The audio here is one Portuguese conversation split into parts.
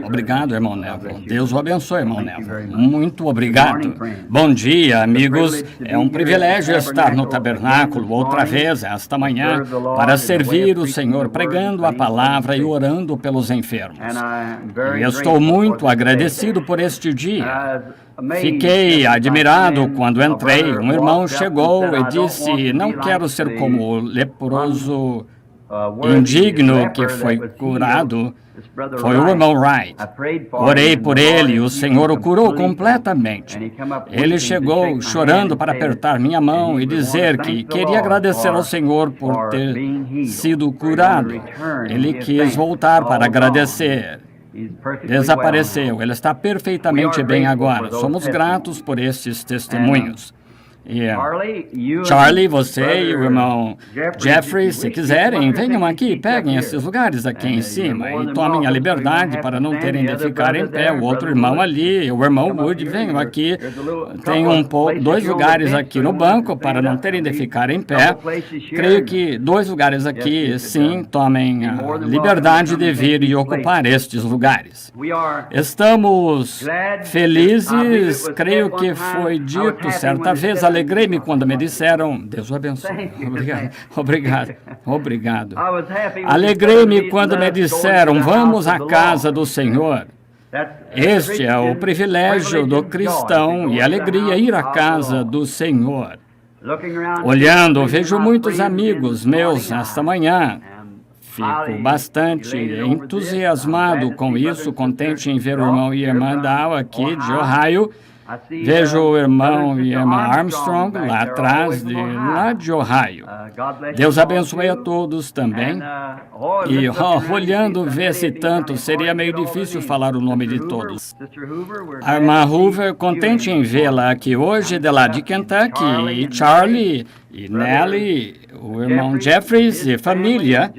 Obrigado, irmão Neville. Deus o abençoe, irmão Neville. Muito obrigado. Bom dia, amigos. É um privilégio estar no tabernáculo outra vez esta manhã para servir o Senhor, pregando a palavra e orando pelos enfermos. E estou muito agradecido por este dia. Fiquei admirado quando entrei. Um irmão chegou e disse: "Não quero ser como o leproso indigno que foi curado." Foi o irmão Wright. Orei por ele e o Senhor o curou completamente. Ele chegou chorando para apertar minha mão e dizer que queria agradecer ao Senhor por ter sido curado. Ele quis voltar para agradecer. Desapareceu. Ele está perfeitamente bem agora. Somos gratos por estes testemunhos. Charlie, você e o irmão Jeffrey, se quiserem, venham aqui, peguem esses lugares aqui em cima e tomem a liberdade para não terem de ficar em pé. O outro irmão ali, o irmão Wood, venham aqui. Tem dois lugares aqui no banco para não terem de ficar em pé. Creio que 2 lugares aqui, sim, tomem a liberdade de vir e ocupar estes lugares. Estamos felizes, creio que foi dito certa vez, alegrei-me quando me disseram, Deus o abençoe, obrigado. Alegrei-me quando me disseram, vamos à casa do Senhor. Este é o privilégio do cristão e alegria ir à casa do Senhor. Olhando, vejo muitos amigos meus esta manhã. Fico bastante entusiasmado com isso, contente em ver o irmão e a irmã Dow aqui de Ohio. Vejo o irmão e a irmã Armstrong lá atrás, lá de Ohio. Deus abençoe a todos também. E olhando, vê-se tanto, seria meio difícil falar o nome de todos. A irmã Hoover, contente em vê-la aqui hoje, de lá de Kentucky. E Charlie, e Nellie, o irmão Jeffries e família.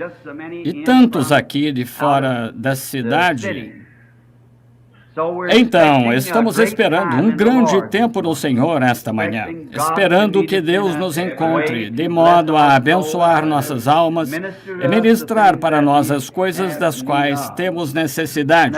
E tantos aqui de fora da cidade. Então, estamos esperando um grande tempo no Senhor esta manhã, esperando que Deus nos encontre, de modo a abençoar nossas almas e ministrar para nós as coisas das quais temos necessidade.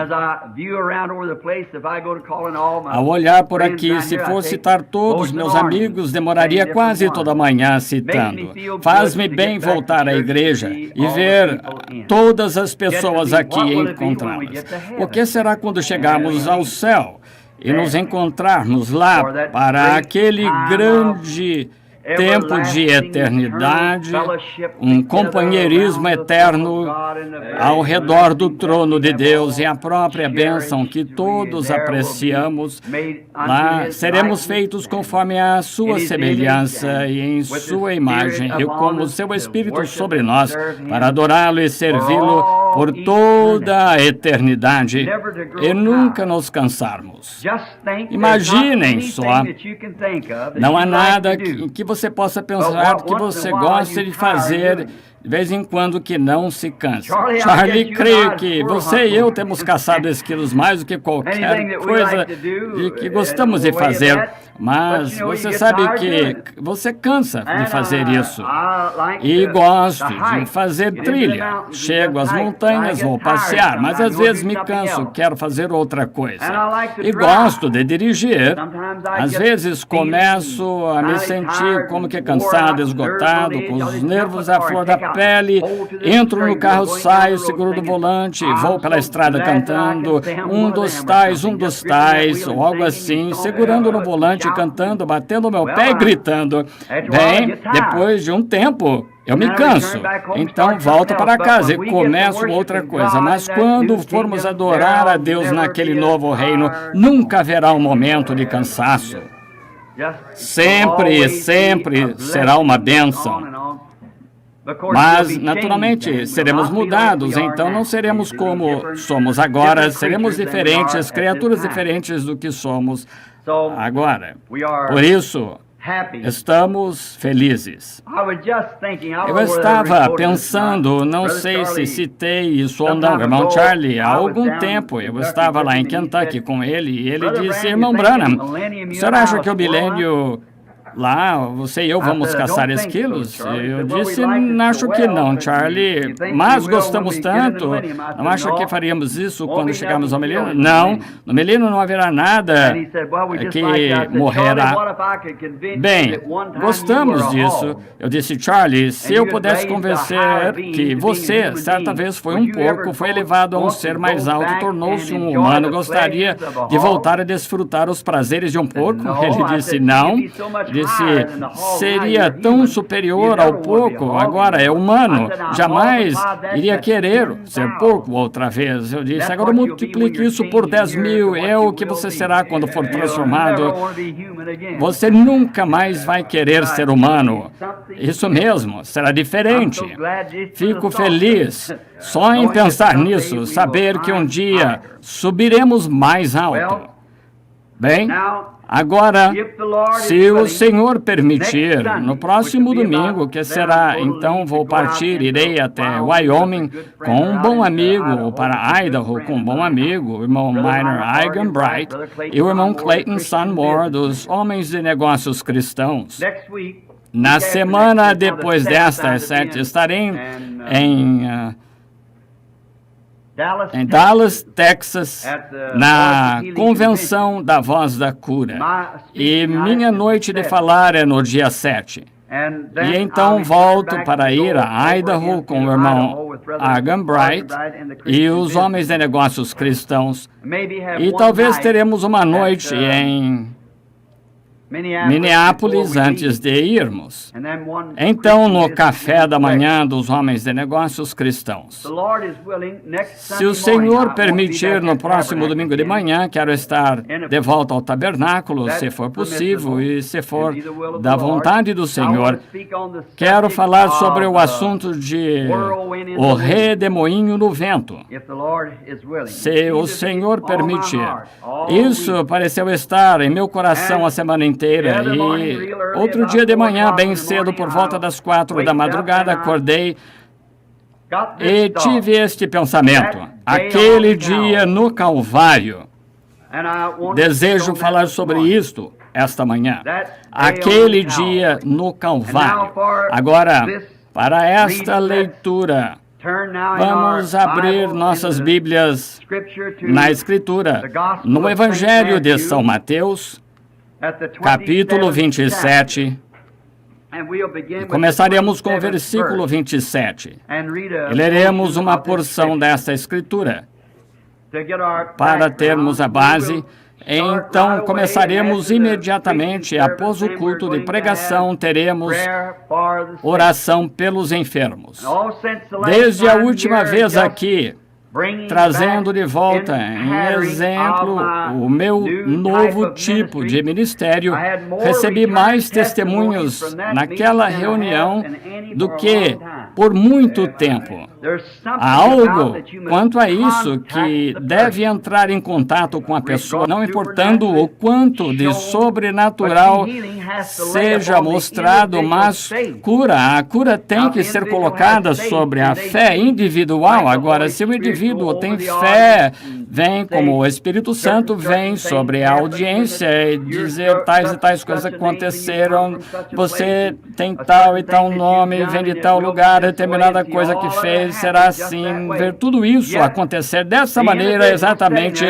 Ao olhar por aqui, se for citar todos meus amigos, demoraria quase toda a manhã citando. Faz-me bem voltar à igreja e ver todas as pessoas aqui e encontrá-las. O que será quando chegarmos ao céu e nos encontrarmos lá para aquele grande tempo de eternidade, um companheirismo eterno ao redor do trono de Deus e a própria bênção que todos apreciamos. Lá seremos feitos conforme a sua semelhança e em sua imagem e como seu Espírito sobre nós, para adorá-lo e servi-lo por toda a eternidade e nunca nos cansarmos. Imaginem só, não há nada que você possa pensar que você goste de fazer de vez em quando que não se cansa. Charlie, creio que você e eu temos caçado esquilos mais do que qualquer coisa de que gostamos de fazer, mas você sabe que você cansa de fazer isso. E gosto de fazer trilha. Chego às montanhas, vou passear, mas às vezes me canso, quero fazer outra coisa. E gosto de dirigir. Às vezes começo a me sentir como que cansado, esgotado, com os nervos à flor da pele, entro no carro, saio, seguro do volante, vou pela estrada cantando, um dos tais, ou algo assim, segurando no volante, cantando, batendo meu pé e gritando. Bem, depois de um tempo, eu me canso, então volto para casa e começo outra coisa. Mas quando formos adorar a Deus naquele novo reino, nunca haverá um momento de cansaço. Sempre será uma bênção. Mas, naturalmente, seremos mudados, então não seremos como somos agora, seremos diferentes, criaturas diferentes do que somos agora. Por isso, estamos felizes. Eu estava pensando, não sei se citei isso ou não, irmão Charlie, há algum tempo eu estava lá em Kentucky com ele e ele disse, irmão Branham, o senhor acha que o milênio lá, você e eu vamos caçar esquilos? Eu disse, acho que não, Charlie, mas gostamos tanto, não acha que faríamos isso quando chegarmos ao milênio? Não, no milênio não haverá nada que morrerá. Bem, gostamos disso. Eu disse, Charlie, se eu pudesse convencer que você, certa vez, foi um porco, foi elevado a um ser mais alto, tornou-se um humano, gostaria de voltar a desfrutar os prazeres de um porco? Ele disse, não. Disse, seria tão superior ao porco, agora é humano, jamais iria querer ser porco outra vez. Eu disse, agora multiplique isso por 10.000, é o que você será quando for transformado. Você nunca mais vai querer ser humano. Isso mesmo, será diferente. Fico feliz só em pensar nisso, saber que um dia subiremos mais alto. Bem, agora, se o Senhor permitir, no próximo domingo, que será, então vou partir, irei até Wyoming com um bom amigo, ou para Idaho com um bom amigo, o irmão Minor Eigenbright e o irmão Clayton Sunmore, dos Homens de Negócios Cristãos. Na semana depois desta, estarei em Dallas, Texas, na Convenção da Voz da Cura. E minha noite de falar é no dia 7. E então volto para ir a Idaho com o irmão Eigenbright e os Homens de Negócios Cristãos. E talvez teremos uma noite em Minneapolis antes de irmos. Então, no café da manhã dos Homens de Negócios Cristãos. Se o Senhor permitir, no próximo domingo de manhã, quero estar de volta ao tabernáculo, se for possível, e se for da vontade do Senhor. Quero falar sobre o assunto de o redemoinho no vento. Se o Senhor permitir. Isso pareceu estar em meu coração a semana inteira. E outro dia de manhã, bem cedo, por volta das 4 da madrugada, acordei e tive este pensamento. Aquele dia no Calvário. Desejo falar sobre isto esta manhã. Aquele dia no Calvário. Agora, para esta leitura, vamos abrir nossas Bíblias na Escritura, no Evangelho de São Mateus, capítulo 27, e começaremos com o versículo 27. E leremos uma porção desta Escritura para termos a base. Então, começaremos imediatamente, após o culto de pregação, teremos oração pelos enfermos. Desde a última vez aqui, trazendo de volta em exemplo o meu novo tipo de ministério, recebi mais testemunhos naquela reunião do que por muito tempo. Há algo quanto a isso que deve entrar em contato com a pessoa, não importando o quanto de sobrenatural seja mostrado, mas a cura tem que ser colocada sobre a fé individual. Agora, se o indivíduo tem fé, vem como o Espírito Santo vem sobre a audiência e dizer tais e tais coisas aconteceram, você tem tal e tal nome, vem de tal lugar, determinada coisa que fez, será assim, ver tudo isso acontecer dessa maneira exatamente.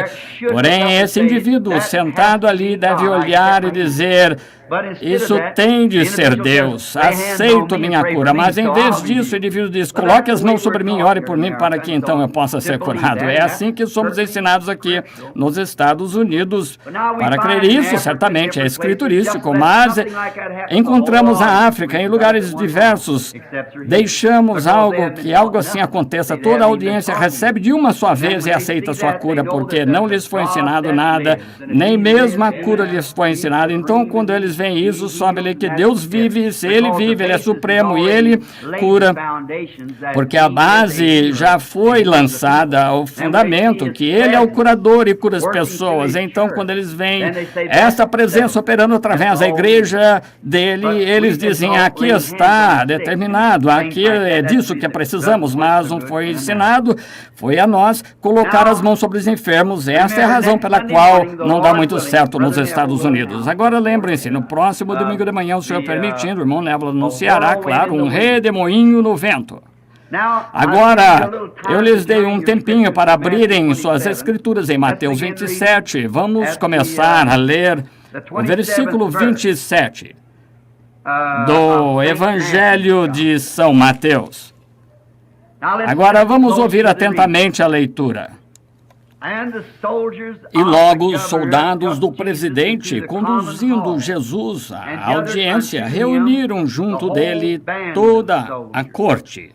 Porém, esse indivíduo sentado ali deve olhar e dizer: isso tem de ser Deus, aceito minha cura. Mas em vez disso, o indivíduo diz: coloque as mãos sobre mim e ore por mim para que então eu possa ser curado. É assim que somos ensinados aqui nos Estados Unidos. Para crer isso, certamente é escriturístico, mas encontramos a África em lugares diversos. Deixamos algo assim aconteça. Toda a audiência recebe de uma só vez e aceita a sua cura, porque não lhes foi ensinado nada, nem mesmo a cura lhes foi ensinada. Então, quando eles veem isso, sobe-lhe que Deus vive, se Ele vive, Ele é supremo e Ele cura, porque a base já foi lançada, o fundamento, que Ele é o curador e cura as pessoas. Então, quando eles veem essa presença operando através da igreja dele, eles dizem: aqui está determinado, aqui é disso que precisamos, mas não foi ensinado, foi a nós colocar as mãos sobre os enfermos. Essa é a razão pela qual não dá muito certo nos Estados Unidos. Agora, lembrem-se, no próximo domingo de manhã, o senhor permitindo, o irmão Névola anunciará, claro, um redemoinho no vento. Agora, eu lhes dei um tempinho para abrirem suas escrituras em Mateus 27. Vamos começar a ler o versículo 27 do Evangelho de São Mateus. Agora vamos ouvir atentamente a leitura. E logo os soldados do presidente, conduzindo Jesus à audiência, reuniram junto dele toda a corte.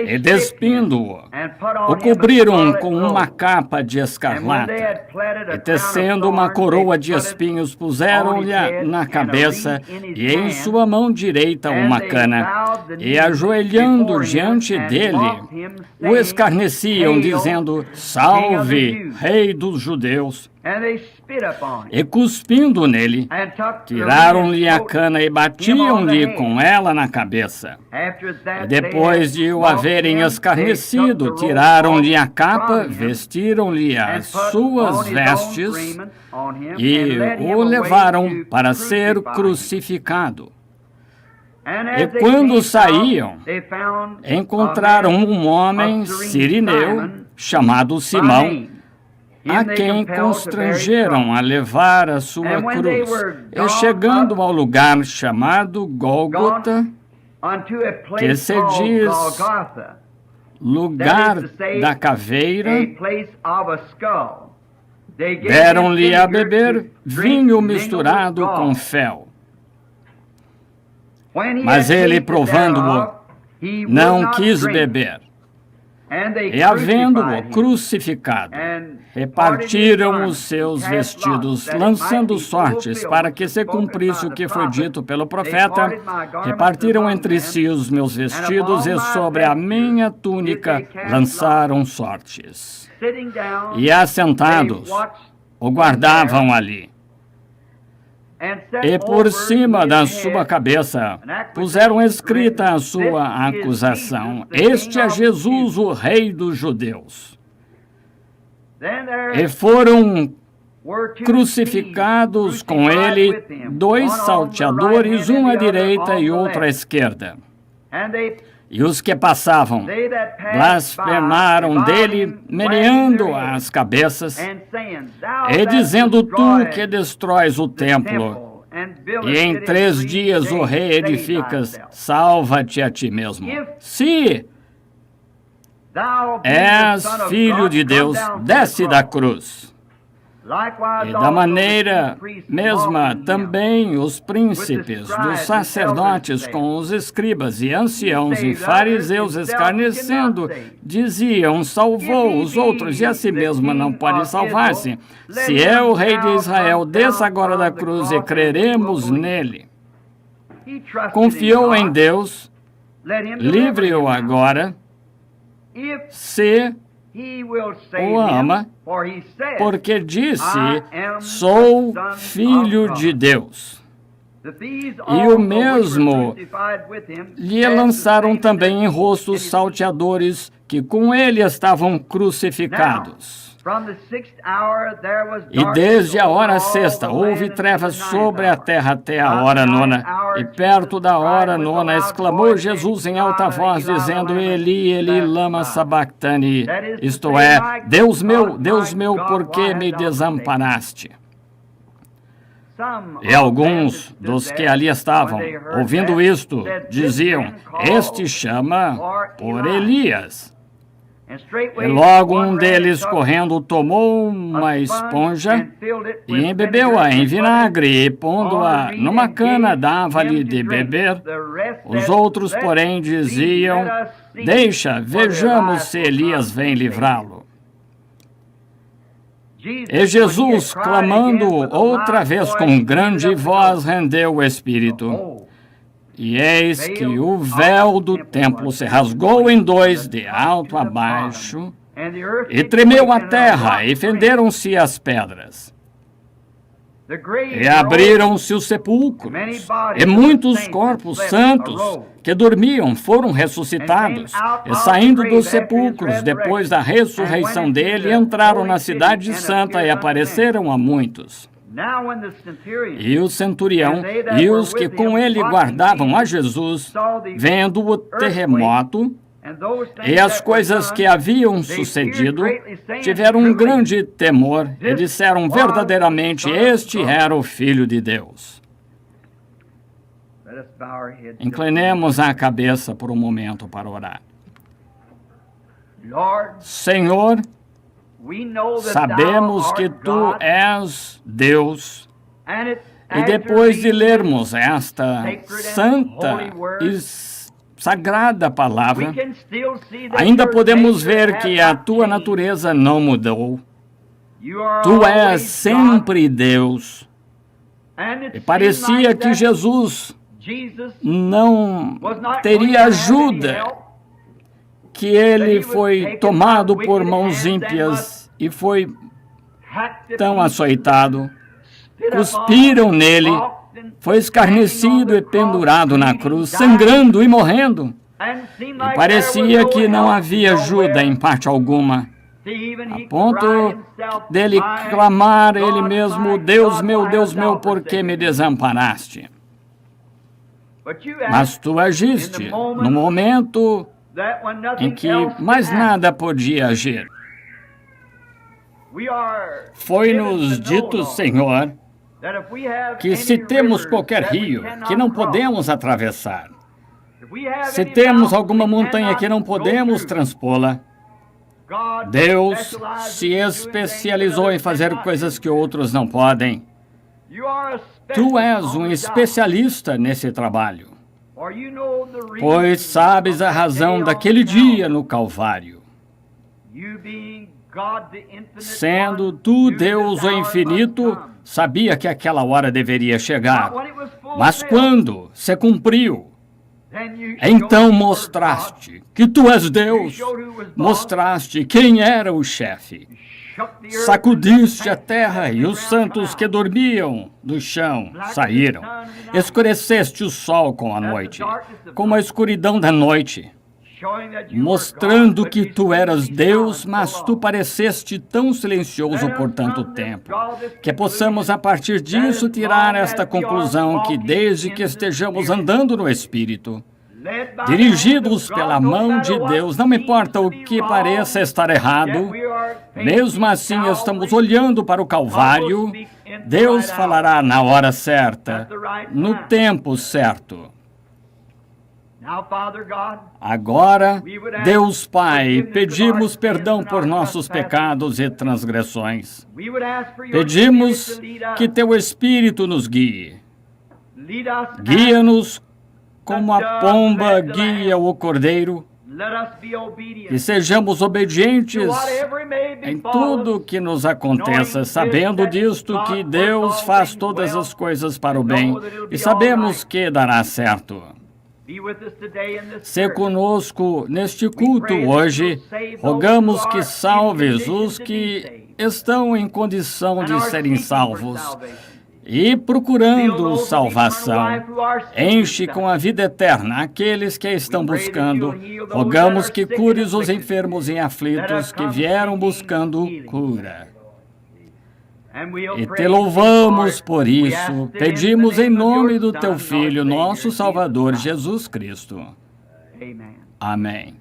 E despindo-o, o cobriram com uma capa de escarlata, e tecendo uma coroa de espinhos, puseram-lhe na cabeça, e em sua mão direita uma cana, e ajoelhando diante dele, o escarneciam, dizendo: Salve, Rei dos Judeus! E cuspindo nele, tiraram-lhe a cana e batiam-lhe com ela na cabeça. E depois de o haverem escarnecido, tiraram-lhe a capa, vestiram-lhe as suas vestes e o levaram para ser crucificado. E quando saíam, encontraram um homem sirineu chamado Simão, a quem constrangeram a levar a sua cruz. E chegando ao lugar chamado Gólgota, que se diz lugar da caveira, deram-lhe a beber vinho misturado com fel. Mas ele, provando-o, não quis beber. E, havendo-o crucificado, repartiram os seus vestidos, lançando sortes, para que se cumprisse o que foi dito pelo profeta: repartiram entre si os meus vestidos, e sobre a minha túnica lançaram sortes. E assentados, o guardavam ali. E por cima da sua cabeça puseram escrita a sua acusação: Este é Jesus, o Rei dos Judeus. E foram crucificados com ele 2 salteadores, um à direita e outro à esquerda. E os que passavam blasfemaram dele, meneando as cabeças, e dizendo: Tu que destróis o templo, e em 3 dias o reedificas, salva-te a ti mesmo. Se és filho de Deus, desce da cruz. E da maneira mesma também os príncipes dos sacerdotes com os escribas e anciãos e fariseus, escarnecendo, diziam: Salvou os outros e a si mesmo não pode salvar-se. Se é o Rei de Israel, desça agora da cruz e creremos nele. Confiou em Deus, livre-o agora, se o ama, porque disse: Sou filho de Deus. E o mesmo lhe lançaram também em rosto os salteadores que com ele estavam crucificados. E desde a hora 6ª houve trevas sobre a terra até a hora 9ª. E perto da hora 9ª exclamou Jesus em alta voz, dizendo: Eli, Eli, lama sabactani. Isto é: Deus meu, por que me desamparaste? E alguns dos que ali estavam, ouvindo isto, diziam: Este chama por Elias. E logo um deles, correndo, tomou uma esponja e embebeu-a em vinagre, e pondo-a numa cana, dava-lhe de beber. Os outros, porém, diziam: Deixa, vejamos se Elias vem livrá-lo. E Jesus, clamando outra vez com grande voz, rendeu o espírito. E eis que o véu do templo se rasgou em 2, de alto a baixo, e tremeu a terra, e fenderam-se as pedras. E abriram-se os sepulcros, e muitos corpos santos que dormiam foram ressuscitados, e saindo dos sepulcros, depois da ressurreição dele, entraram na cidade santa e apareceram a muitos. E o centurião e os que com ele guardavam a Jesus, vendo o terremoto e as coisas que haviam sucedido, tiveram um grande temor e disseram verdadeiramente: este era o Filho de Deus. Inclinemos a cabeça por um momento para orar. Senhor, sabemos que Tu és Deus. E depois de lermos esta santa e sagrada palavra, ainda podemos ver que a Tua natureza não mudou. Tu és sempre Deus. E parecia que Jesus não teria ajuda, que Ele foi tomado por mãos ímpias e foi tão açoitado. Cuspiram nele, foi escarnecido e pendurado na cruz, sangrando e morrendo. E parecia que não havia ajuda em parte alguma, a ponto dele clamar ele mesmo: Deus meu, por que me desamparaste? Mas Tu agiste no momento em que mais nada podia agir. Foi-nos dito, Senhor, que se temos qualquer rio que não podemos atravessar, se temos alguma montanha que não podemos transpô-la, Deus se especializou em fazer coisas que outros não podem. Tu és um especialista nesse trabalho, pois sabes a razão daquele dia no Calvário. Sendo Tu Deus o infinito, sabia que aquela hora deveria chegar. Mas quando se cumpriu, então mostraste que Tu és Deus, mostraste quem era o chefe. Sacudiste a terra e os santos que dormiam no chão saíram. Escureceste o sol com a noite, como a escuridão da noite, mostrando que Tu eras Deus, mas Tu pareceste tão silencioso por tanto tempo, que possamos a partir disso tirar esta conclusão que desde que estejamos andando no Espírito, dirigidos pela mão de Deus, não importa o que pareça estar errado, mesmo assim estamos olhando para o Calvário, Deus falará na hora certa, no tempo certo. Agora, Deus Pai, pedimos perdão por nossos pecados e transgressões. Pedimos que Teu Espírito nos guie. Guia-nos como a pomba guia o cordeiro, e sejamos obedientes em tudo que nos aconteça, sabendo disto que Deus faz todas as coisas para o bem, e sabemos que dará certo. Se conosco neste culto hoje, rogamos que salves os que estão em condição de serem salvos, e procurando salvação, enche com a vida eterna aqueles que a estão buscando. Rogamos que cures os enfermos e aflitos que vieram buscando cura. E Te louvamos por isso. Pedimos em nome do Teu Filho, nosso Salvador, Jesus Cristo. Amém.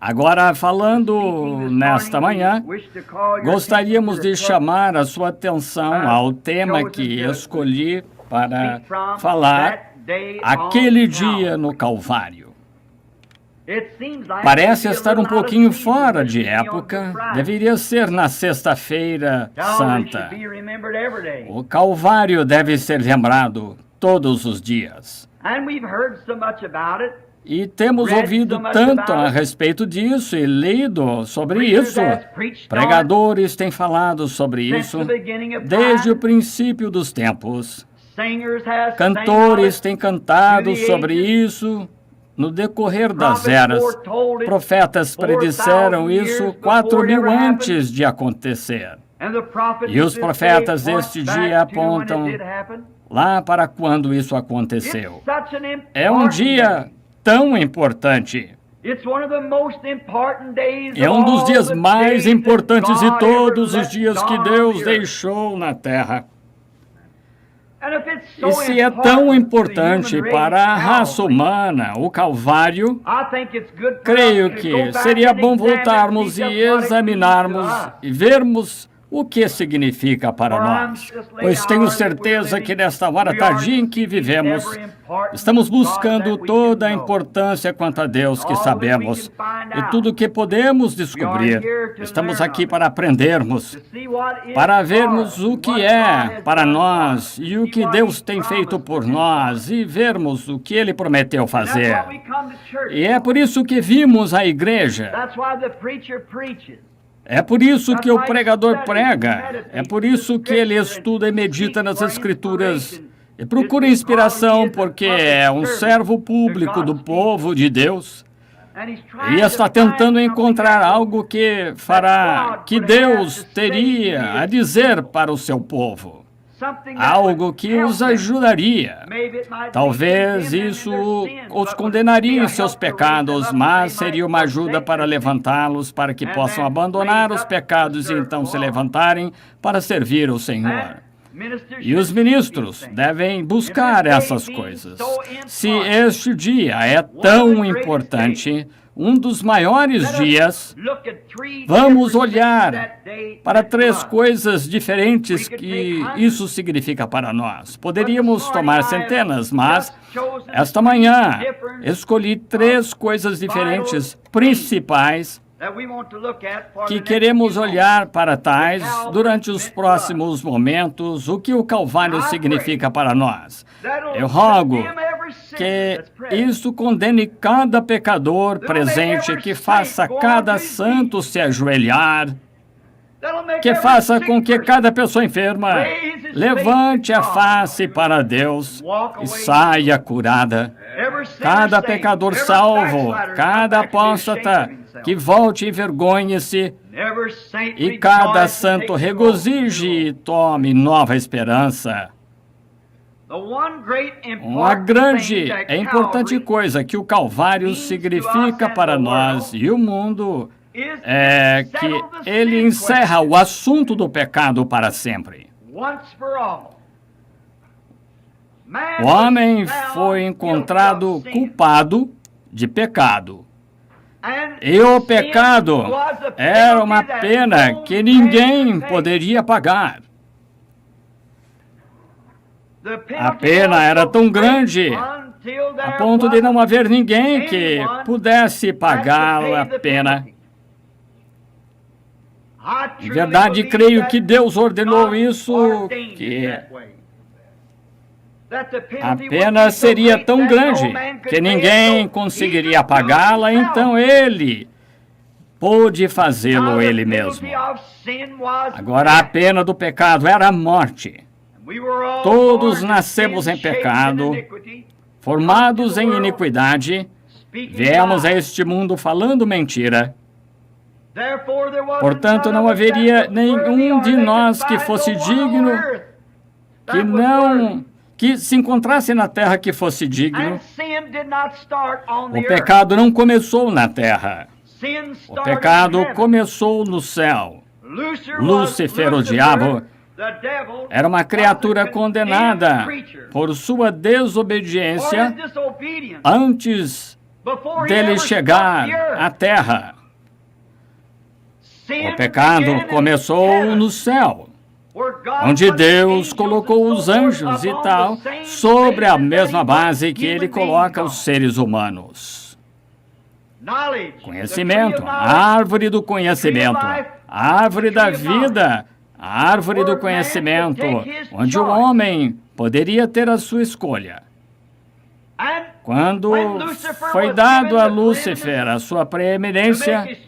Agora, falando nesta manhã, gostaríamos de chamar a sua atenção ao tema que escolhi para falar, aquele dia no Calvário. Parece estar um pouquinho fora de época, deveria ser na Sexta-feira Santa. O Calvário deve ser lembrado todos os dias. E temos ouvido tanto a respeito disso e lido sobre isso. Pregadores têm falado sobre isso desde o princípio dos tempos. Cantores têm cantado sobre isso no decorrer das eras. Profetas predisseram isso 4.000 antes de acontecer. E os profetas deste dia apontam lá para quando isso aconteceu. É um dia tão importante. É um dos dias mais importantes de todos os dias que Deus deixou na terra. E se é tão importante para a raça humana, o Calvário, creio que seria bom voltarmos e examinarmos e vermos o que significa para nós. Pois tenho certeza que nesta hora tardia em que vivemos, estamos buscando toda a importância quanto a Deus que sabemos e tudo o que podemos descobrir. Estamos aqui para aprendermos, para vermos o que é para nós e o que Deus tem feito por nós e vermos o que Ele prometeu fazer. E é por isso que vimos a igreja. É por isso que o pregador prega, é por isso que ele estuda e medita nas Escrituras e procura inspiração, porque é um servo público do povo de Deus e está tentando encontrar algo que fará, que Deus teria a dizer para o seu povo. Algo que os ajudaria. Talvez isso os condenaria em seus pecados, mas seria uma ajuda para levantá-los, para que possam abandonar os pecados e então se levantarem para servir o Senhor. E os ministros devem buscar essas coisas. Se este dia é tão importante, um dos maiores dias, vamos olhar para 3 coisas diferentes que isso significa para nós. Poderíamos tomar centenas, mas esta manhã escolhi 3 coisas diferentes, principais, que queremos olhar para tais durante os próximos momentos, o que o Calvário significa para nós. Eu rogo que isso condene cada pecador presente, que faça cada santo se ajoelhar, que faça com que cada pessoa enferma levante a face para Deus e saia curada. Cada pecador salvo, cada apóstata que volte e envergonhe-se, e cada santo regozije e tome nova esperança. Uma grande e importante coisa que o Calvário significa para nós e o mundo é que ele encerra o assunto do pecado para sempre. O homem foi encontrado culpado de pecado. E o pecado era uma pena que ninguém poderia pagar. A pena era tão grande a ponto de não haver ninguém que pudesse pagar a pena. De verdade, creio que Deus ordenou isso, que a pena seria tão grande que ninguém conseguiria pagá-la, então ele pôde fazê-lo ele mesmo. Agora, a pena do pecado era a morte. Todos nascemos em pecado, formados em iniquidade, viemos a este mundo falando mentira. Portanto, não haveria nenhum de nós que fosse digno, que se encontrasse na terra que fosse digno. O pecado não começou na terra. O pecado começou no céu. Lúcifer, o diabo, era uma criatura condenada por sua desobediência antes dele chegar à terra. O pecado começou no céu, onde Deus colocou os anjos e tal, sobre a mesma base que Ele coloca os seres humanos. Conhecimento, a árvore do conhecimento, a árvore da vida, a árvore do conhecimento, onde o homem poderia ter a sua escolha. Quando foi dado a Lúcifer a sua preeminência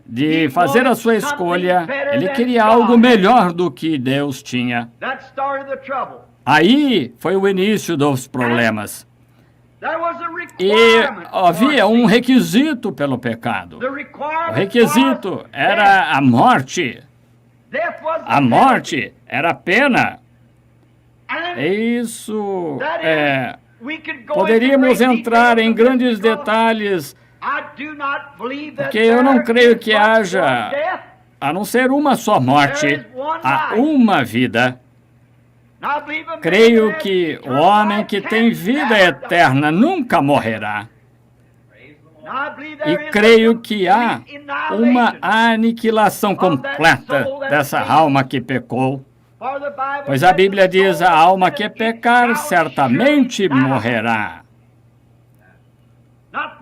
de fazer a sua escolha, ele queria algo melhor do que Deus tinha. Aí foi o início dos problemas. E havia um requisito pelo pecado. O requisito era a morte. A morte era a pena. Isso poderíamos entrar em grandes detalhes Porque eu não creio que haja, a não ser uma só morte, há uma vida. Creio que o homem que tem vida eterna nunca morrerá. E creio que há uma aniquilação completa dessa alma que pecou. Pois a Bíblia diz, a alma que pecar certamente morrerá.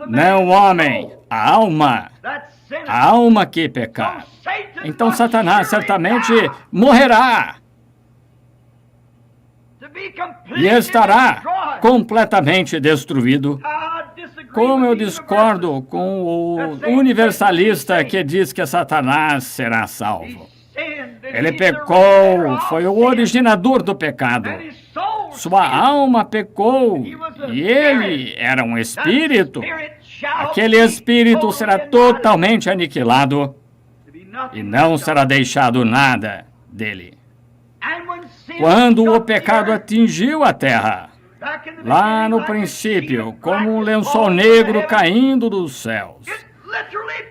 Não o homem, a alma que pecar. Então Satanás certamente morrerá. E estará completamente destruído. Como eu discordo com o universalista que diz que Satanás será salvo. Ele pecou, foi o originador do pecado. Sua alma pecou e ele era um espírito. Aquele espírito será totalmente aniquilado e não será deixado nada dele. Quando o pecado atingiu a terra, lá no princípio, como um lençol negro caindo dos céus,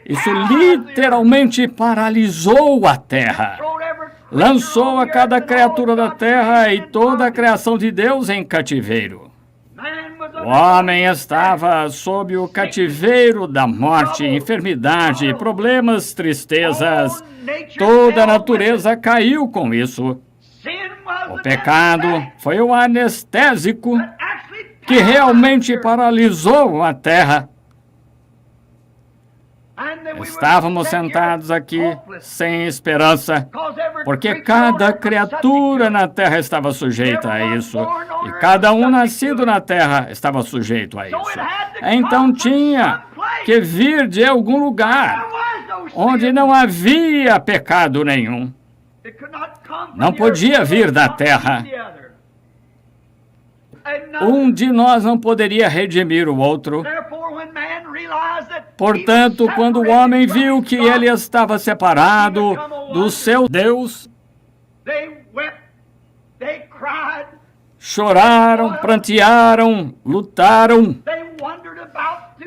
isso literalmente paralisou a terra. Lançou a cada criatura da terra e toda a criação de Deus em cativeiro. O homem estava sob o cativeiro da morte, enfermidade, problemas, tristezas. Toda a natureza caiu com isso. O pecado foi o anestésico que realmente paralisou a terra. Estávamos sentados aqui sem esperança, porque cada criatura na terra estava sujeita a isso, e cada um nascido na terra estava sujeito a isso. Então tinha que vir de algum lugar onde não havia pecado nenhum. Não podia vir da terra. Um de nós não poderia redimir o outro. Portanto, quando o homem viu que ele estava separado do seu Deus, choraram, prantearam, lutaram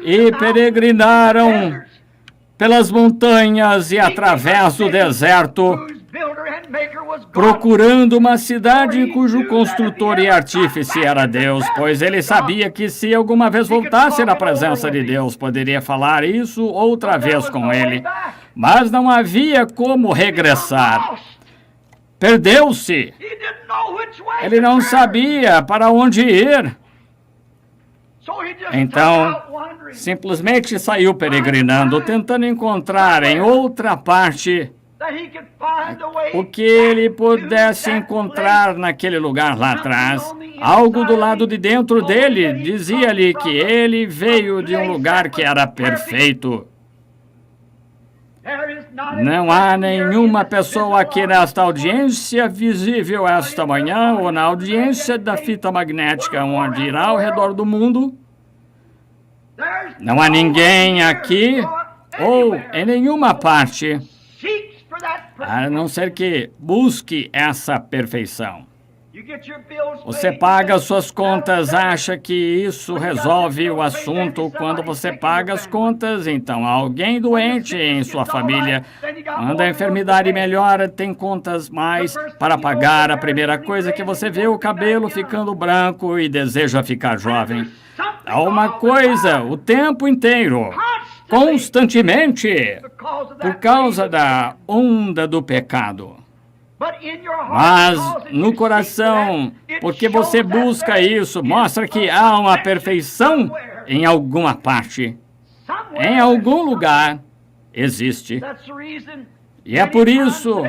e peregrinaram pelas montanhas e através do deserto, procurando uma cidade cujo construtor e artífice era Deus, pois ele sabia que se alguma vez voltasse na presença de Deus, poderia falar isso outra vez com ele. Mas não havia como regressar. Perdeu-se. Ele não sabia para onde ir. Então, simplesmente saiu peregrinando, tentando encontrar em outra parte o que ele pudesse encontrar naquele lugar lá atrás. Algo do lado de dentro dele dizia-lhe que ele veio de um lugar que era perfeito. Não há nenhuma pessoa aqui nesta audiência visível esta manhã ou na audiência da fita magnética onde irá ao redor do mundo. Não há ninguém aqui ou em nenhuma parte, a não ser que busque essa perfeição. Você paga suas contas, acha que isso resolve o assunto. Quando você paga as contas, então há alguém doente em sua família. Quando a enfermidade melhora, tem contas mais para pagar. A primeira coisa que você vê, o cabelo ficando branco e deseja ficar jovem. Há uma coisa o tempo inteiro, constantemente, por causa da onda do pecado. Mas no coração, porque você busca isso, mostra que há uma perfeição em alguma parte. Em algum lugar existe. E é por isso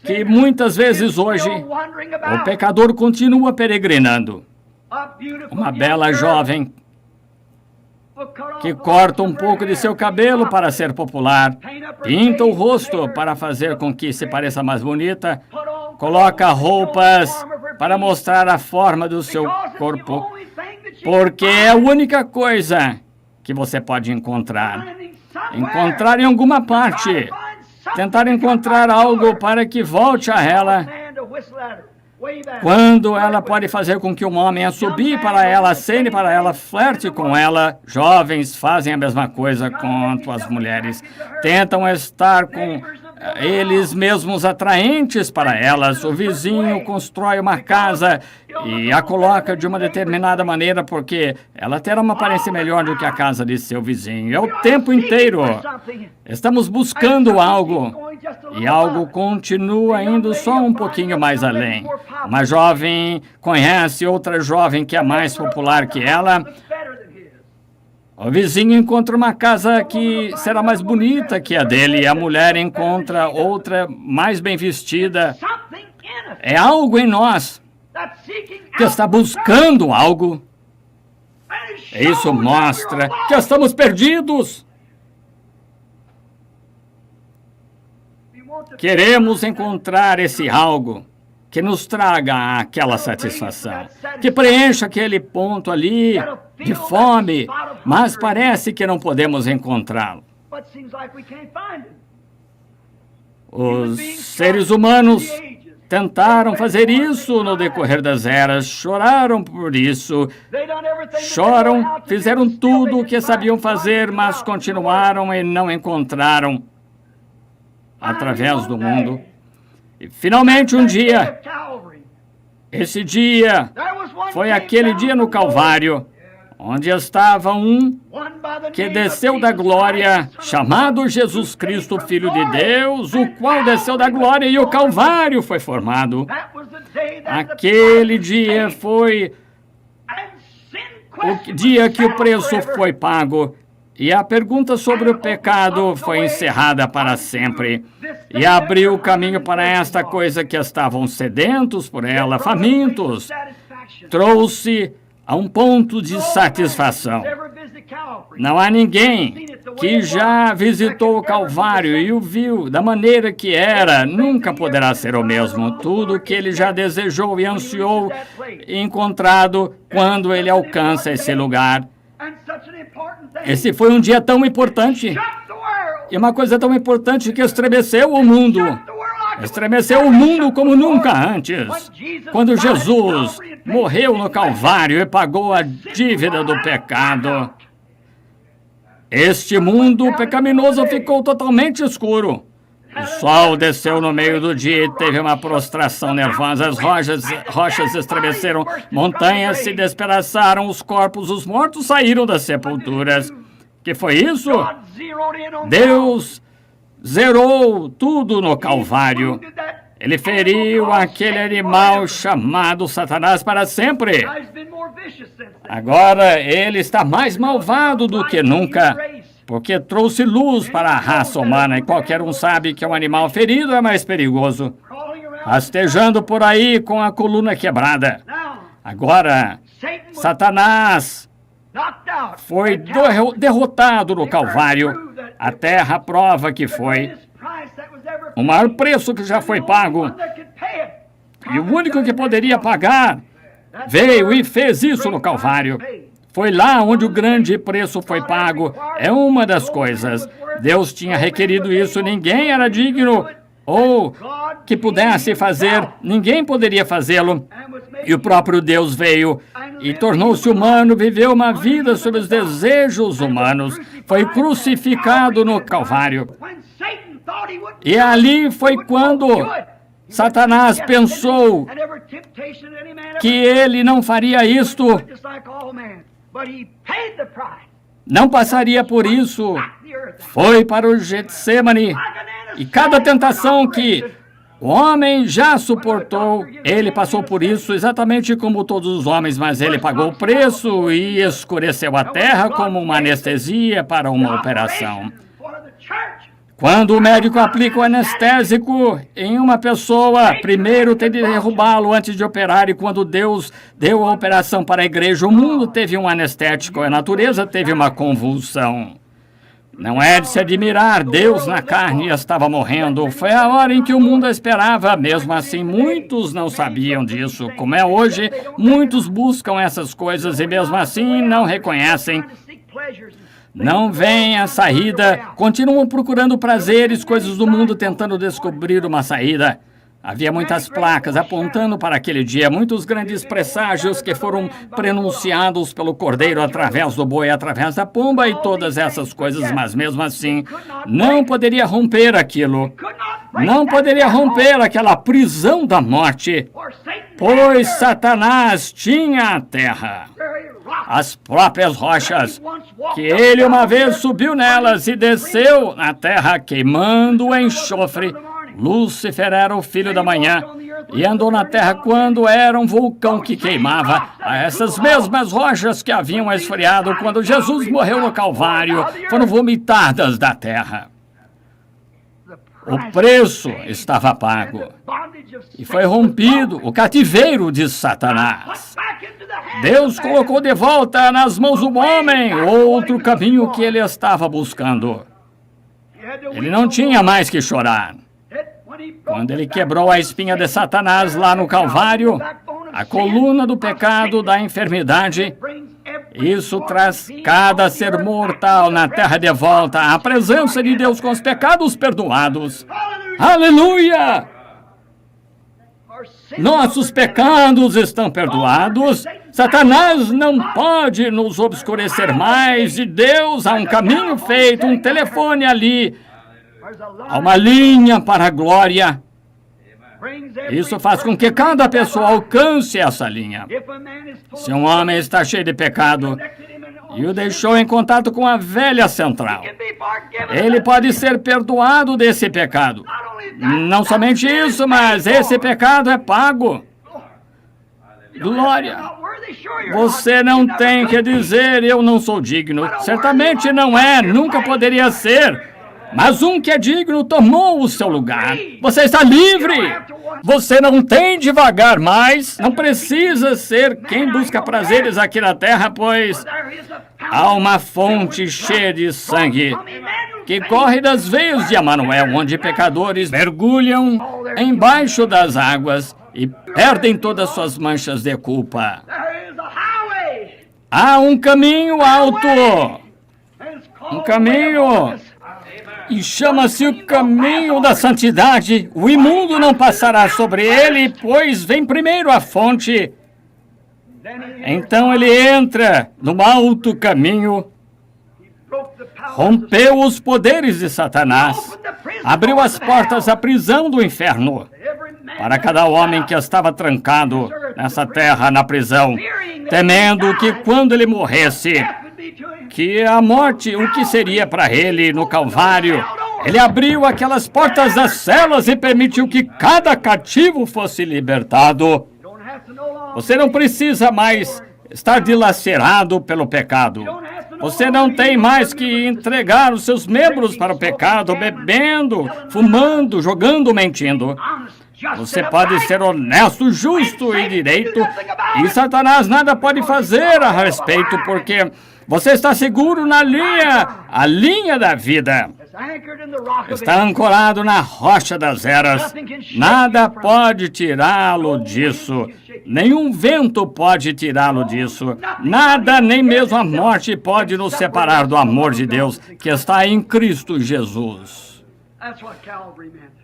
que muitas vezes hoje o pecador continua peregrinando. Uma bela jovem que corta um pouco de seu cabelo para ser popular, pinta o rosto para fazer com que se pareça mais bonita, coloca roupas para mostrar a forma do seu corpo, porque é a única coisa que você pode encontrar. Encontrar em alguma parte, tentar encontrar algo para que volte a ela. Quando ela pode fazer com que um homem assobie para ela, acene para ela, flerte com ela, jovens fazem a mesma coisa quanto as mulheres. Tentam estar com eles mesmos atraentes para elas. O vizinho constrói uma casa e a coloca de uma determinada maneira porque ela terá uma aparência melhor do que a casa de seu vizinho. É o tempo inteiro. Estamos buscando algo e algo continua indo só um pouquinho mais além. Uma jovem conhece outra jovem que é mais popular que ela. O vizinho encontra uma casa que será mais bonita que a dele e a mulher encontra outra mais bem vestida. É algo em nós que está buscando algo. Isso mostra que estamos perdidos. Queremos encontrar esse algo que nos traga aquela satisfação, que preencha aquele ponto ali de fome, mas parece que não podemos encontrá-lo. Os seres humanos tentaram fazer isso no decorrer das eras, choraram por isso, fizeram tudo o que sabiam fazer, mas continuaram e não encontraram através do mundo. E finalmente um dia, esse dia foi aquele dia no Calvário, onde estava um que desceu da glória, chamado Jesus Cristo, Filho de Deus, o qual desceu da glória e o Calvário foi formado. Aquele dia foi o dia que o preço foi pago. E a pergunta sobre o pecado foi encerrada para sempre. E abriu o caminho para esta coisa que estavam sedentos por ela, famintos. Trouxe a um ponto de satisfação. Não há ninguém que já visitou o Calvário e o viu da maneira que era, nunca poderá ser o mesmo. Tudo que ele já desejou e ansiou e encontrado quando ele alcança esse lugar. Esse foi um dia tão importante, e uma coisa tão importante que estremeceu o mundo. Estremeceu o mundo como nunca antes. Quando Jesus morreu no Calvário e pagou a dívida do pecado, este mundo pecaminoso ficou totalmente escuro. O sol desceu no meio do dia e teve uma prostração nervosa. As rochas estremeceram, montanhas se despedaçaram, os corpos, os mortos saíram das sepulturas. Que foi isso? Deus zerou tudo no Calvário. Ele feriu aquele animal chamado Satanás para sempre. Agora ele está mais malvado do que nunca, porque trouxe luz para a raça humana e qualquer um sabe que um animal ferido é mais perigoso, rastejando por aí com a coluna quebrada. Agora, Satanás foi derrotado no Calvário. A terra prova que foi o maior preço que já foi pago. E o único que poderia pagar veio e fez isso no Calvário. Foi lá onde o grande preço foi pago. É uma das coisas. Deus tinha requerido isso. Ninguém era digno ou que pudesse fazer. Ninguém poderia fazê-lo. E o próprio Deus veio e tornou-se humano, viveu uma vida sob os desejos humanos. Foi crucificado no Calvário. E ali foi quando Satanás pensou que ele não faria isto, não passaria por isso. Foi para o Getsemane. E cada tentação que o homem já suportou, ele passou por isso exatamente como todos os homens, mas ele pagou o preço e escureceu a terra como uma anestesia para uma operação. Quando o médico aplica o anestésico em uma pessoa, primeiro tem de derrubá-lo antes de operar, e quando Deus deu a operação para a igreja, o mundo teve um anestésico, a natureza teve uma convulsão. Não é de se admirar, Deus na carne estava morrendo. Foi a hora em que o mundo esperava. Mesmo assim, muitos não sabiam disso. Como é hoje, muitos buscam essas coisas e mesmo assim não reconhecem. Não veem a saída, continuam procurando prazeres, coisas do mundo, tentando descobrir uma saída. Havia muitas placas apontando para aquele dia, muitos grandes presságios que foram prenunciados pelo cordeiro através do boi, através da pomba e todas essas coisas, mas mesmo assim, não poderia romper aquilo. Não poderia romper aquela prisão da morte, pois Satanás tinha a terra. As próprias rochas, que ele uma vez subiu nelas e desceu na terra queimando o enxofre. Lúcifer era o filho da manhã e andou na terra quando era um vulcão que queimava. Essas mesmas rochas que haviam esfriado quando Jesus morreu no Calvário foram vomitadas da terra. O preço estava pago e foi rompido o cativeiro de Satanás. Deus colocou de volta nas mãos do homem outro caminho que ele estava buscando. Ele não tinha mais que chorar. Quando ele quebrou a espinha de Satanás lá no Calvário, a coluna do pecado, da enfermidade, isso traz cada ser mortal na terra de volta à presença de Deus com os pecados perdoados. Aleluia! Nossos pecados estão perdoados. Satanás não pode nos obscurecer mais de Deus. Há um caminho feito, um telefone ali. Há uma linha para a glória. Isso faz com que cada pessoa alcance essa linha. Se um homem está cheio de pecado e o deixou em contato com a velha central, ele pode ser perdoado desse pecado. Não somente isso, mas esse pecado é pago. Glória! Você não tem que dizer, eu não sou digno. Certamente não é, nunca poderia ser. Mas um que é digno tomou o seu lugar. Você está livre. Você não tem de vagar mais. Não precisa ser quem busca prazeres aqui na terra, pois há uma fonte cheia de sangue que corre das veias de Emanuel, onde pecadores mergulham embaixo das águas e perdem todas suas manchas de culpa. Há um caminho alto. Um caminho... E chama-se o caminho da santidade. O imundo não passará sobre ele, pois vem primeiro a fonte. Então ele entra no alto caminho, rompeu os poderes de Satanás, abriu as portas da prisão do inferno para cada homem que estava trancado nessa terra, na prisão, temendo que quando ele morresse, que a morte, o que seria para ele no Calvário, ele abriu aquelas portas das celas e permitiu que cada cativo fosse libertado. Você não precisa mais estar dilacerado pelo pecado. Você não tem mais que entregar os seus membros para o pecado, bebendo, fumando, jogando, mentindo. Você pode ser honesto, justo e direito, e Satanás nada pode fazer a respeito, porque você está seguro na linha, a linha da vida. Está ancorado na rocha das eras. Nada pode tirá-lo disso. Nenhum vento pode tirá-lo disso. Nada, nem mesmo a morte, pode nos separar do amor de Deus que está em Cristo Jesus.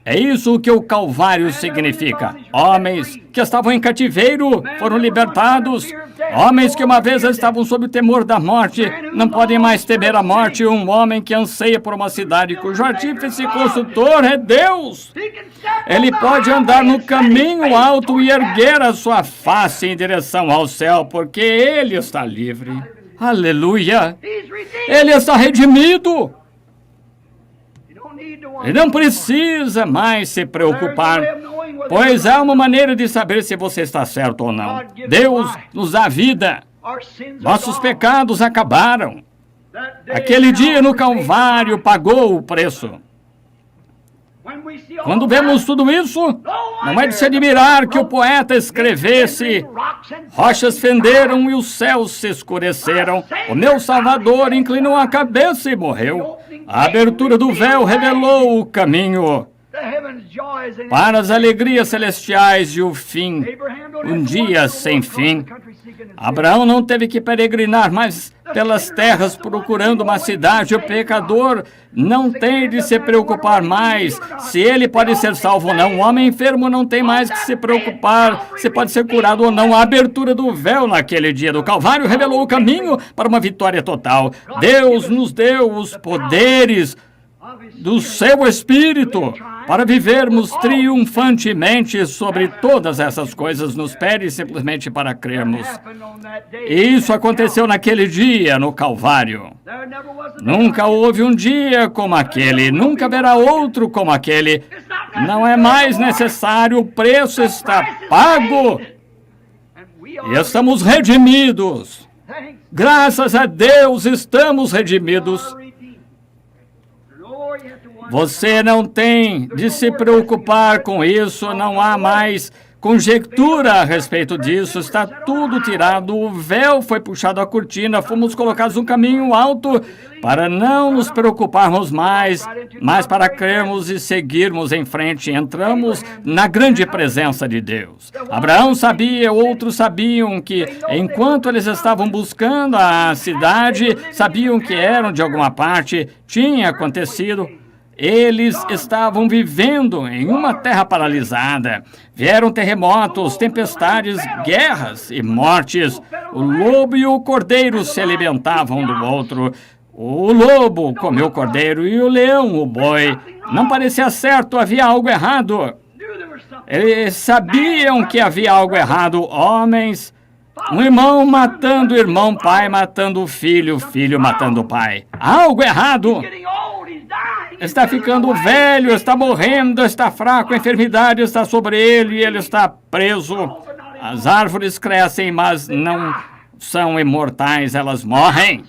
É isso que o Calvário significa. Homens que estavam em cativeiro foram libertados. Homens que uma vez estavam sob o temor da morte não podem mais temer a morte. Um homem que anseia por uma cidade cujo artífice e construtor é Deus. Ele pode andar no caminho alto e erguer a sua face em direção ao céu, porque ele está livre. Aleluia! Ele está redimido. E não precisa mais se preocupar, pois há uma maneira de saber se você está certo ou não. Deus nos dá vida. Nossos pecados acabaram. Aquele dia no Calvário pagou o preço. Quando vemos tudo isso, não é de se admirar que o poeta escrevesse: rochas fenderam e os céus se escureceram. O meu Salvador inclinou a cabeça e morreu. A abertura do véu revelou o caminho para as alegrias celestiais e o fim, um dia sem fim. Abraão não teve que peregrinar mais pelas terras procurando uma cidade. O pecador não tem de se preocupar mais se ele pode ser salvo ou não. O homem enfermo não tem mais que se preocupar se pode ser curado ou não. A abertura do véu naquele dia do Calvário revelou o caminho para uma vitória total. Deus nos deu os poderes do seu Espírito para vivermos triunfantemente sobre todas essas coisas. Nos pede simplesmente para crermos. Isso aconteceu naquele dia no Calvário. Nunca houve um dia como aquele, nunca haverá outro como aquele. Não é mais necessário, o preço está pago. E estamos redimidos. Graças a Deus estamos redimidos. Você não tem de se preocupar com isso, não há mais conjectura a respeito disso, está tudo tirado, o véu foi puxado, a cortina, fomos colocados num caminho alto para não nos preocuparmos mais, mas para crermos e seguirmos em frente. Entramos na grande presença de Deus. Abraão sabia, outros sabiam que, enquanto eles estavam buscando a cidade, sabiam que eram de alguma parte, tinha acontecido. Eles estavam vivendo em uma terra paralisada. Vieram terremotos, tempestades, guerras e mortes. O lobo e o cordeiro se alimentavam do outro. O lobo comeu o cordeiro e o leão o boi. Não parecia certo, havia algo errado. Eles sabiam que havia algo errado. Homens, um irmão matando o irmão, pai matando o filho matando o pai. Algo errado. Está ficando velho, está morrendo, está fraco, a enfermidade está sobre ele e ele está preso. As árvores crescem, mas não são imortais, elas morrem.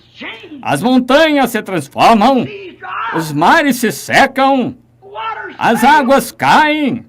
As montanhas se transformam, os mares se secam, as águas caem.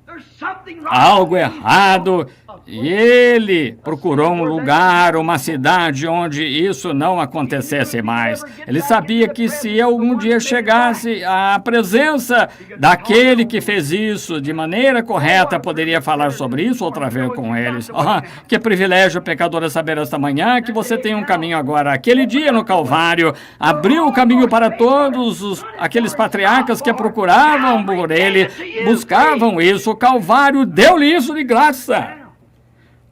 Algo errado. E ele procurou um lugar, uma cidade onde isso não acontecesse mais. Ele sabia que se algum dia chegasse à presença daquele que fez isso de maneira correta, poderia falar sobre isso outra vez com eles. Oh, que privilégio, pecador, saber esta manhã que você tem um caminho agora. Aquele dia no Calvário abriu o caminho para todos aqueles patriarcas que procuravam por ele, buscavam isso. O Calvário deu-lhe isso de graça.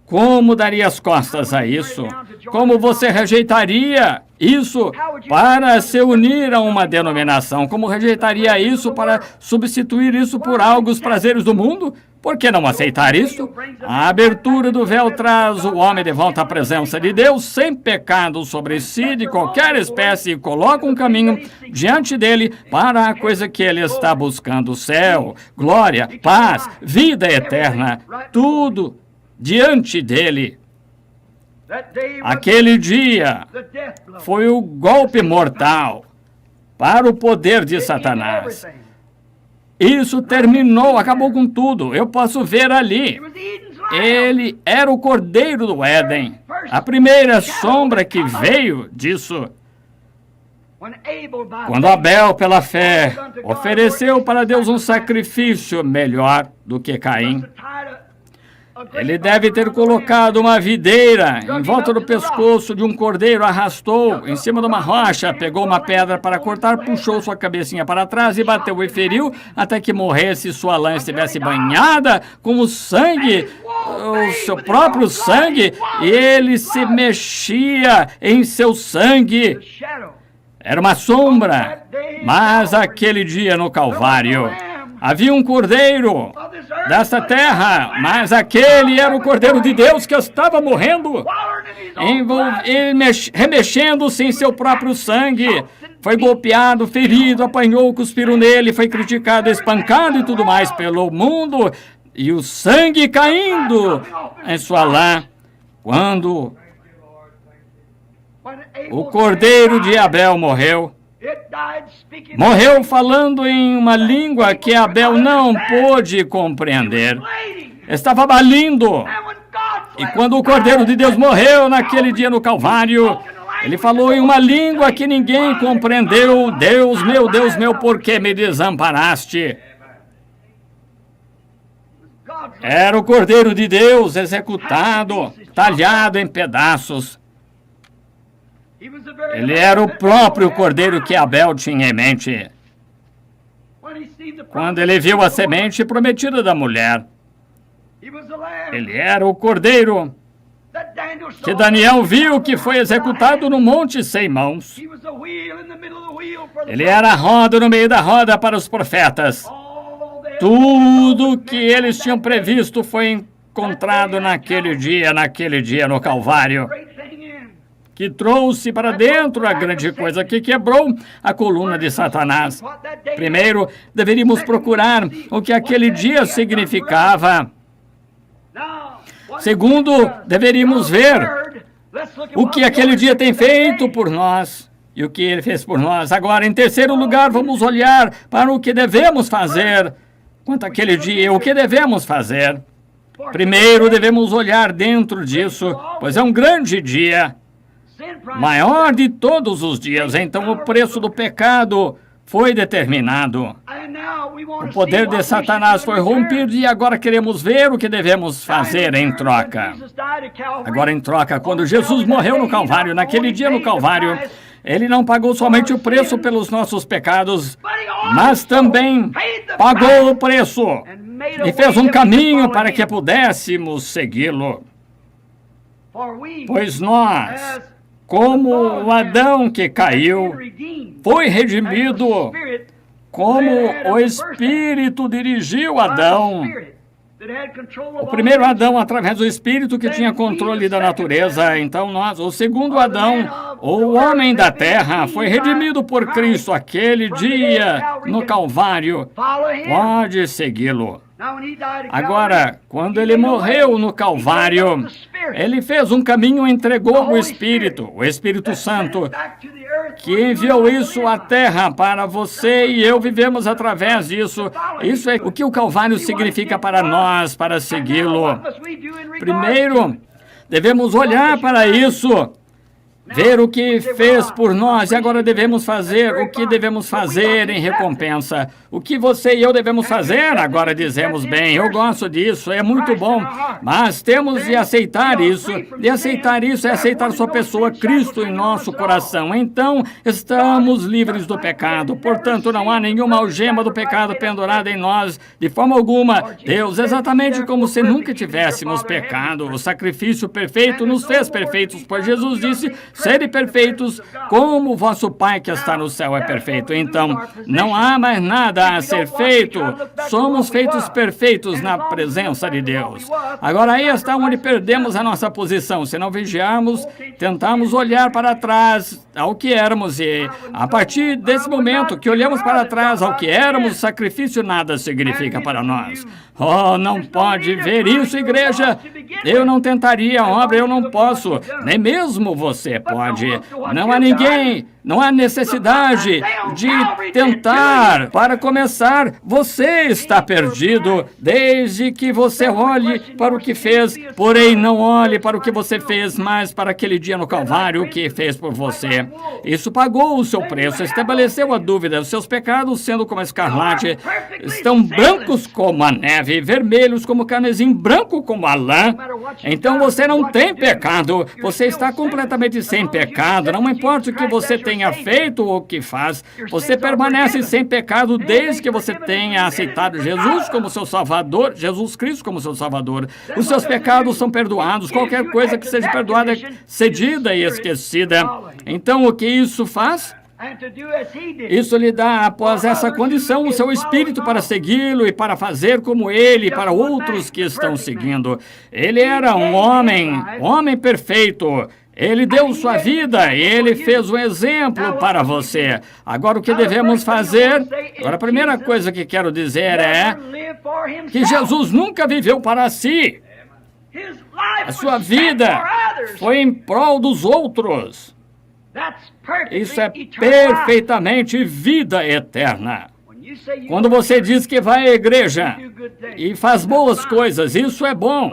Como daria as costas a isso? Como você rejeitaria isso para se unir a uma denominação? Como rejeitaria isso para substituir isso por algo, os prazeres do mundo? Por que não aceitar isso? A abertura do véu traz o homem de volta à presença de Deus, sem pecado sobre si de qualquer espécie, e coloca um caminho diante dele para a coisa que ele está buscando: céu, glória, paz, vida eterna, tudo diante dele. Aquele dia foi o golpe mortal para o poder de Satanás. Isso terminou, acabou com tudo. Eu posso ver ali. Ele era o cordeiro do Éden. A primeira sombra que veio disso. Quando Abel, pela fé, ofereceu para Deus um sacrifício melhor do que Caim. Ele deve ter colocado uma videira em volta do pescoço de um cordeiro, arrastou em cima de uma rocha, pegou uma pedra para cortar, puxou sua cabecinha para trás e bateu e feriu até que morresse, sua lã estivesse banhada com o sangue, o seu próprio sangue, e ele se mexia em seu sangue. Era uma sombra, mas aquele dia no Calvário havia um cordeiro desta terra, mas aquele era o cordeiro de Deus que estava morrendo, remexendo-se em seu próprio sangue. Foi golpeado, ferido, apanhou, cuspiram nele, foi criticado, espancado e tudo mais pelo mundo, e o sangue caindo em sua lã. Quando o cordeiro de Abel morreu falando em uma língua que Abel não pôde compreender. Estava balindo. E quando o Cordeiro de Deus morreu naquele dia no Calvário, ele falou em uma língua que ninguém compreendeu: Deus meu, por que me desamparaste? Era o Cordeiro de Deus executado, talhado em pedaços. Ele era o próprio cordeiro que Abel tinha em mente. Quando ele viu a semente prometida da mulher, ele era o cordeiro que Daniel viu que foi executado no monte sem mãos. Ele era a roda no meio da roda para os profetas. Tudo que eles tinham previsto foi encontrado naquele dia no Calvário, que trouxe para dentro a grande coisa, que quebrou a coluna de Satanás. Primeiro, deveríamos procurar o que aquele dia significava. Segundo, deveríamos ver o que aquele dia tem feito por nós e o que ele fez por nós. Agora, em terceiro lugar, vamos olhar para o que devemos fazer quanto àquele dia, o que devemos fazer. Primeiro, devemos olhar dentro disso, pois é um grande dia, maior de todos os dias. Então, o preço do pecado foi determinado. O poder de Satanás foi rompido e agora queremos ver o que devemos fazer em troca. Agora, em troca, quando Jesus morreu no Calvário, naquele dia no Calvário, ele não pagou somente o preço pelos nossos pecados, mas também pagou o preço e fez um caminho para que pudéssemos segui-lo. Pois nós, como o Adão que caiu, foi redimido, como o Espírito dirigiu Adão. O primeiro Adão, através do Espírito que tinha controle da natureza. Então nós, o segundo Adão, o homem da terra, foi redimido por Cristo aquele dia no Calvário. Pode segui-lo. Agora, quando ele morreu no Calvário, ele fez um caminho e entregou o Espírito Santo, que enviou isso à terra para você e eu vivemos através disso. Isso é o que o Calvário significa para nós, para segui-lo. Primeiro, devemos olhar para isso, ver o que fez por nós, e agora devemos fazer o que devemos fazer em recompensa. O que você e eu devemos fazer, agora dizemos bem, eu gosto disso, é muito bom, mas temos de aceitar isso, e aceitar isso é aceitar sua pessoa, Cristo em nosso coração. Então, estamos livres do pecado, portanto, não há nenhuma algema do pecado pendurada em nós, de forma alguma. Deus, exatamente como se nunca tivéssemos pecado, o sacrifício perfeito nos fez perfeitos, pois Jesus disse: sede perfeitos, como o vosso Pai que está no céu é perfeito. Então, não há mais nada a ser feito. Somos feitos perfeitos na presença de Deus. Agora, aí está onde perdemos a nossa posição. Se não vigiarmos, tentamos olhar para trás ao que éramos, e a partir desse momento que olhamos para trás ao que éramos, sacrifício nada significa para nós. Oh, não pode ver isso, igreja. Eu não tentaria a obra, eu não posso. Nem mesmo você pode. Não há ninguém, não há necessidade de tentar. Para começar, você está perdido, desde que você olhe para o que fez. Porém, não olhe para o que você fez, mas para aquele dia no Calvário, o que fez por você. Isso pagou o seu preço, estabeleceu a dúvida. Os seus pecados, sendo como a escarlate, estão brancos como a neve, vermelhos como carmesim, branco como a lã. Então você não tem pecado, você está completamente sem pecado. Não importa o que você tenha feito ou o que faz, você permanece sem pecado desde que você tenha aceitado Jesus como seu Salvador, Jesus Cristo como seu Salvador. Os seus pecados são perdoados, qualquer coisa que seja perdoada é cedida e esquecida. Então o que isso faz? Isso lhe dá, após essa condição, o seu espírito para segui-lo e para fazer como ele para outros que estão seguindo. Ele era um homem perfeito. Ele deu sua vida e ele fez um exemplo para você. Agora, o que devemos fazer? Agora, a primeira coisa que quero dizer é que Jesus nunca viveu para si. A sua vida foi em prol dos outros. Isso é perfeitamente vida eterna. Quando você diz que vai à igreja e faz boas coisas, isso é bom.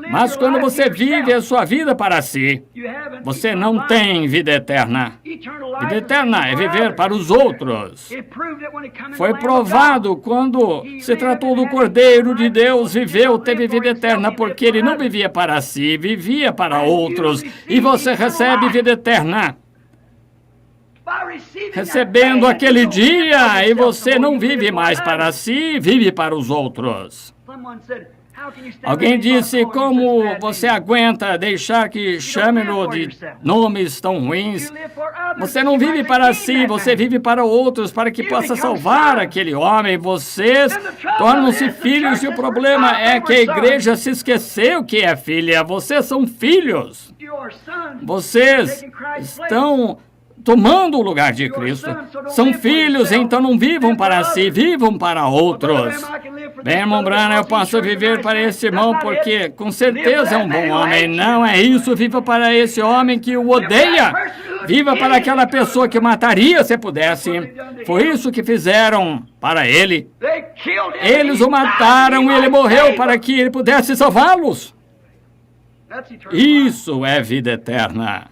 Mas quando você vive a sua vida para si, você não tem vida eterna. Vida eterna é viver para os outros. Foi provado quando se tratou do Cordeiro de Deus, teve vida eterna, porque ele não vivia para si, vivia para outros. E você recebe vida eterna. Recebendo aquele dia, e você não vive mais para si, vive para os outros. Alguém disse, como você aguenta deixar que chamem-no de nomes tão ruins? Você não vive para si, você vive para outros, para que possa salvar aquele homem. Vocês tornam-se filhos e o problema é que a igreja se esqueceu que é filha. Vocês são filhos. Vocês estão tomando o lugar de Cristo. São filhos, então não vivam para si, vivam para outros. Bem, irmão Branham, eu posso viver para esse irmão porque com certeza é um bom homem. Não é isso, viva para esse homem que o odeia. Viva para aquela pessoa que o mataria se pudesse. Foi isso que fizeram para ele. Eles o mataram e ele morreu para que ele pudesse salvá-los. Isso é vida eterna.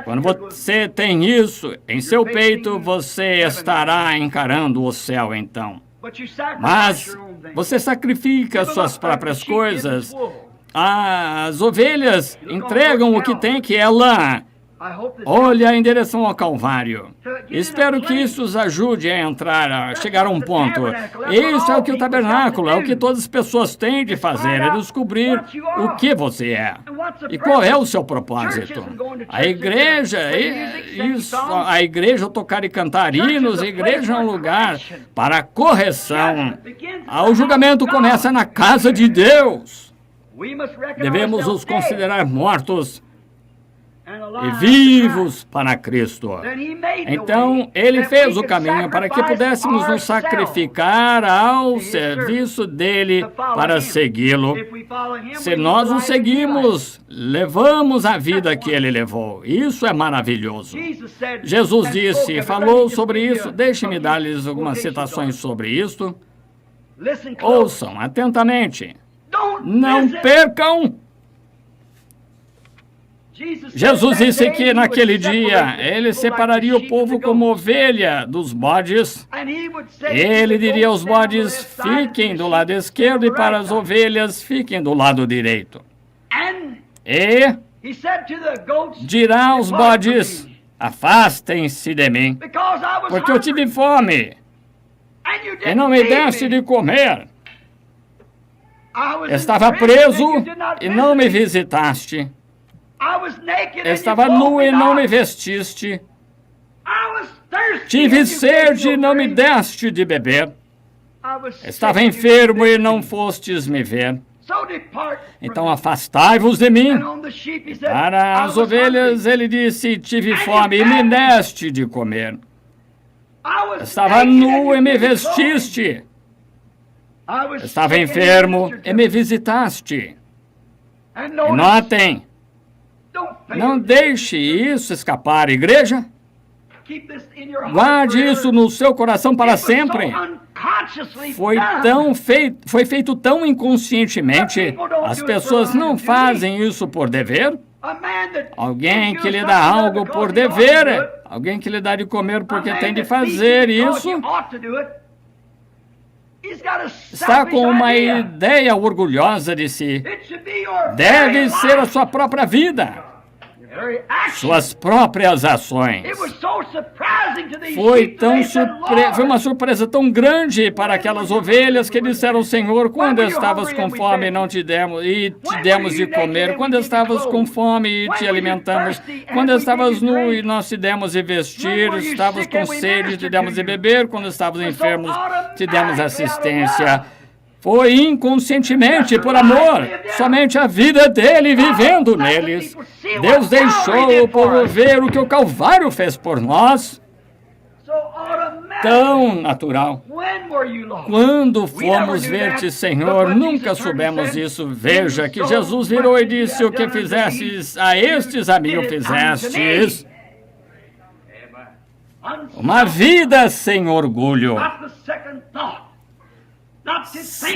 Quando você tem isso em seu peito, você estará encarando o céu, então. Mas você sacrifica suas próprias coisas. As ovelhas entregam o que tem, que é lã. Olha em direção ao Calvário. Espero que isso os ajude a chegar a um ponto. Isso é o que o tabernáculo, é o que todas as pessoas têm de fazer, é descobrir o que você é e qual é o seu propósito. A igreja, a igreja tocar e cantar hinos, a igreja é um lugar para correção. O julgamento começa na casa de Deus. Devemos os considerar mortos e vivos para Cristo. Então, ele fez o caminho para que pudéssemos nos sacrificar ao serviço dele para segui-lo. Se nós o seguimos, levamos a vida que ele levou. Isso é maravilhoso. Jesus disse, falou sobre isso. Deixe-me dar-lhes algumas citações sobre isso. Ouçam atentamente. Não percam. Jesus disse que naquele dia ele separaria o povo como ovelha dos bodes. Ele diria aos bodes, fiquem do lado esquerdo, e para as ovelhas, fiquem do lado direito. E dirá aos bodes, afastem-se de mim, porque eu tive fome e não me deste de comer. Estava preso e não me visitaste. Estava nu e não me vestiste. Tive sede e não me deste de beber. Estava enfermo e não fostes me ver. Então afastai-vos de mim. Para as ovelhas ele disse, tive fome e me deste de comer. Estava nu e me vestiste. Estava enfermo e me visitaste. E notem, não deixe isso escapar, igreja. Guarde isso no seu coração para sempre. Foi feito tão inconscientemente. As pessoas não fazem isso por dever. Alguém que lhe dá algo por dever, alguém que lhe dá de comer porque tem de fazer isso, está com uma ideia orgulhosa de si. Deve ser a sua própria vida, suas próprias ações. Foi uma surpresa tão grande para aquelas ovelhas que disseram, Senhor, quando estavas com fome não te demos e te demos de comer, quando estavas com fome e te alimentamos, quando estavas nu e nós te demos de vestir, estavas com sede e te demos de beber, quando estavas enfermos te demos assistência. Foi inconscientemente, por amor, somente a vida dele vivendo neles. Deus deixou o povo ver o que o Calvário fez por nós. Tão natural. Quando fomos ver-te, Senhor, nunca soubemos isso. Veja que Jesus virou e disse, o que fizestes a estes, a mim o fizestes. Uma vida sem orgulho.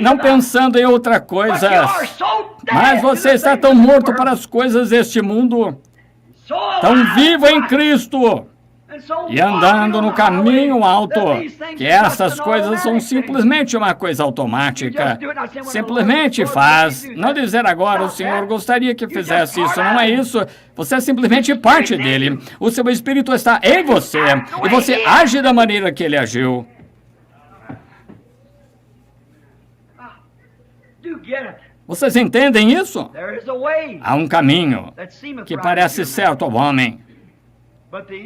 não pensando em outra coisa. Mas você está tão morto para as coisas deste mundo, tão vivo em Cristo, e andando no caminho alto, que essas coisas são simplesmente uma coisa automática. Simplesmente faz. Não dizer agora, o Senhor gostaria que fizesse isso. Não é isso. Você é simplesmente parte dele. O seu Espírito está em você, e você age da maneira que ele agiu. Vocês entendem isso? Há um caminho que parece certo ao homem,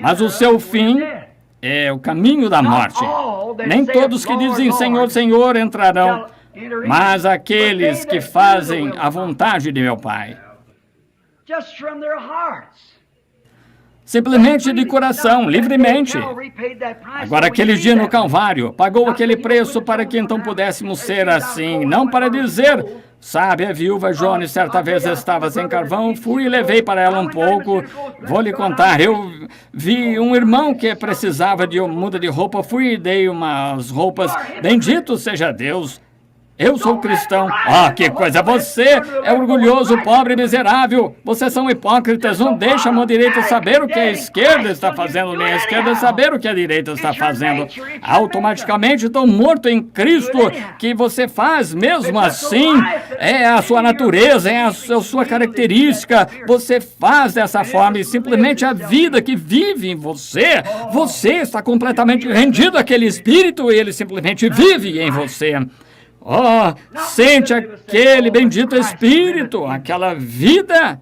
mas o seu fim é o caminho da morte. Nem todos que dizem Senhor, Senhor entrarão, mas aqueles que fazem a vontade de meu Pai. Simplesmente de coração, livremente. Agora, aquele dia no Calvário, pagou aquele preço para que então pudéssemos ser assim, não para dizer... Sabe, a viúva Jones certa vez estava sem carvão, fui e levei para ela um pouco. Vou lhe contar, eu vi um irmão que precisava de uma muda de roupa, fui e dei umas roupas. Bendito seja Deus. Eu sou cristão. Ah, que coisa! Você é orgulhoso, pobre e miserável. Vocês são hipócritas. Não deixa a mão direita saber o que a esquerda está fazendo, nem a esquerda saber o que a direita está fazendo. Automaticamente estão mortos em Cristo, que você faz mesmo assim. É a sua natureza, é a sua característica. Você faz dessa forma e simplesmente a vida que vive em você. Você está completamente rendido àquele Espírito e ele simplesmente vive em você. Oh, sente aquele bendito Espírito, aquela vida.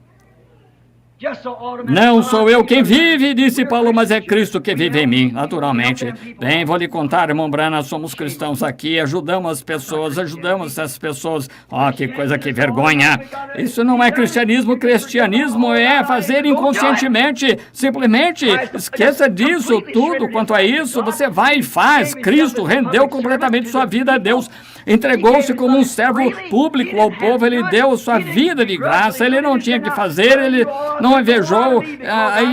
Não sou eu quem vive, disse Paulo, mas é Cristo que vive em mim, naturalmente. Bem, vou lhe contar, irmão Branham, somos cristãos aqui, ajudamos as pessoas, ajudamos as pessoas. Oh, que coisa, que vergonha. Isso não é cristianismo, cristianismo é fazer inconscientemente, simplesmente esqueça disso, tudo quanto a isso, você vai e faz. Cristo rendeu completamente sua vida a Deus. Entregou-se como um servo público ao povo, ele deu sua vida de graça, ele não tinha que fazer, ele não invejou,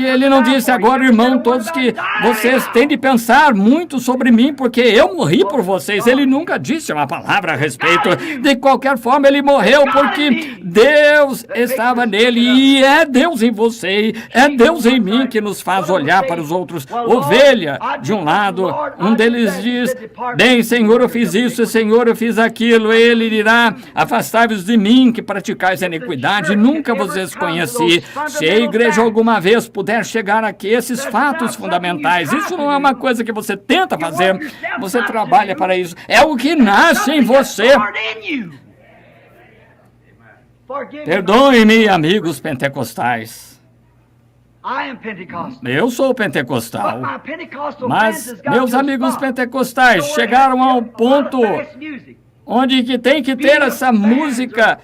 ele não disse agora, irmão, todos que vocês têm de pensar muito sobre mim, porque eu morri por vocês. Ele nunca disse uma palavra a respeito. De qualquer forma, ele morreu porque Deus estava nele e é Deus em você, é Deus em mim que nos faz olhar para os outros. Ovelha, de um lado, um deles diz, bem, Senhor, eu fiz isso, Senhor, eu fiz aquilo. Ele dirá, afastai-vos de mim que praticais a iniquidade, nunca vocês conheci. Se a igreja alguma vez puder chegar aqui, esses fatos fundamentais, isso não é uma coisa que você tenta fazer, você trabalha para isso, é o que nasce em você. Perdoe-me, amigos pentecostais. Eu sou pentecostal, mas meus amigos pentecostais chegaram ao ponto onde que tem que ter essa música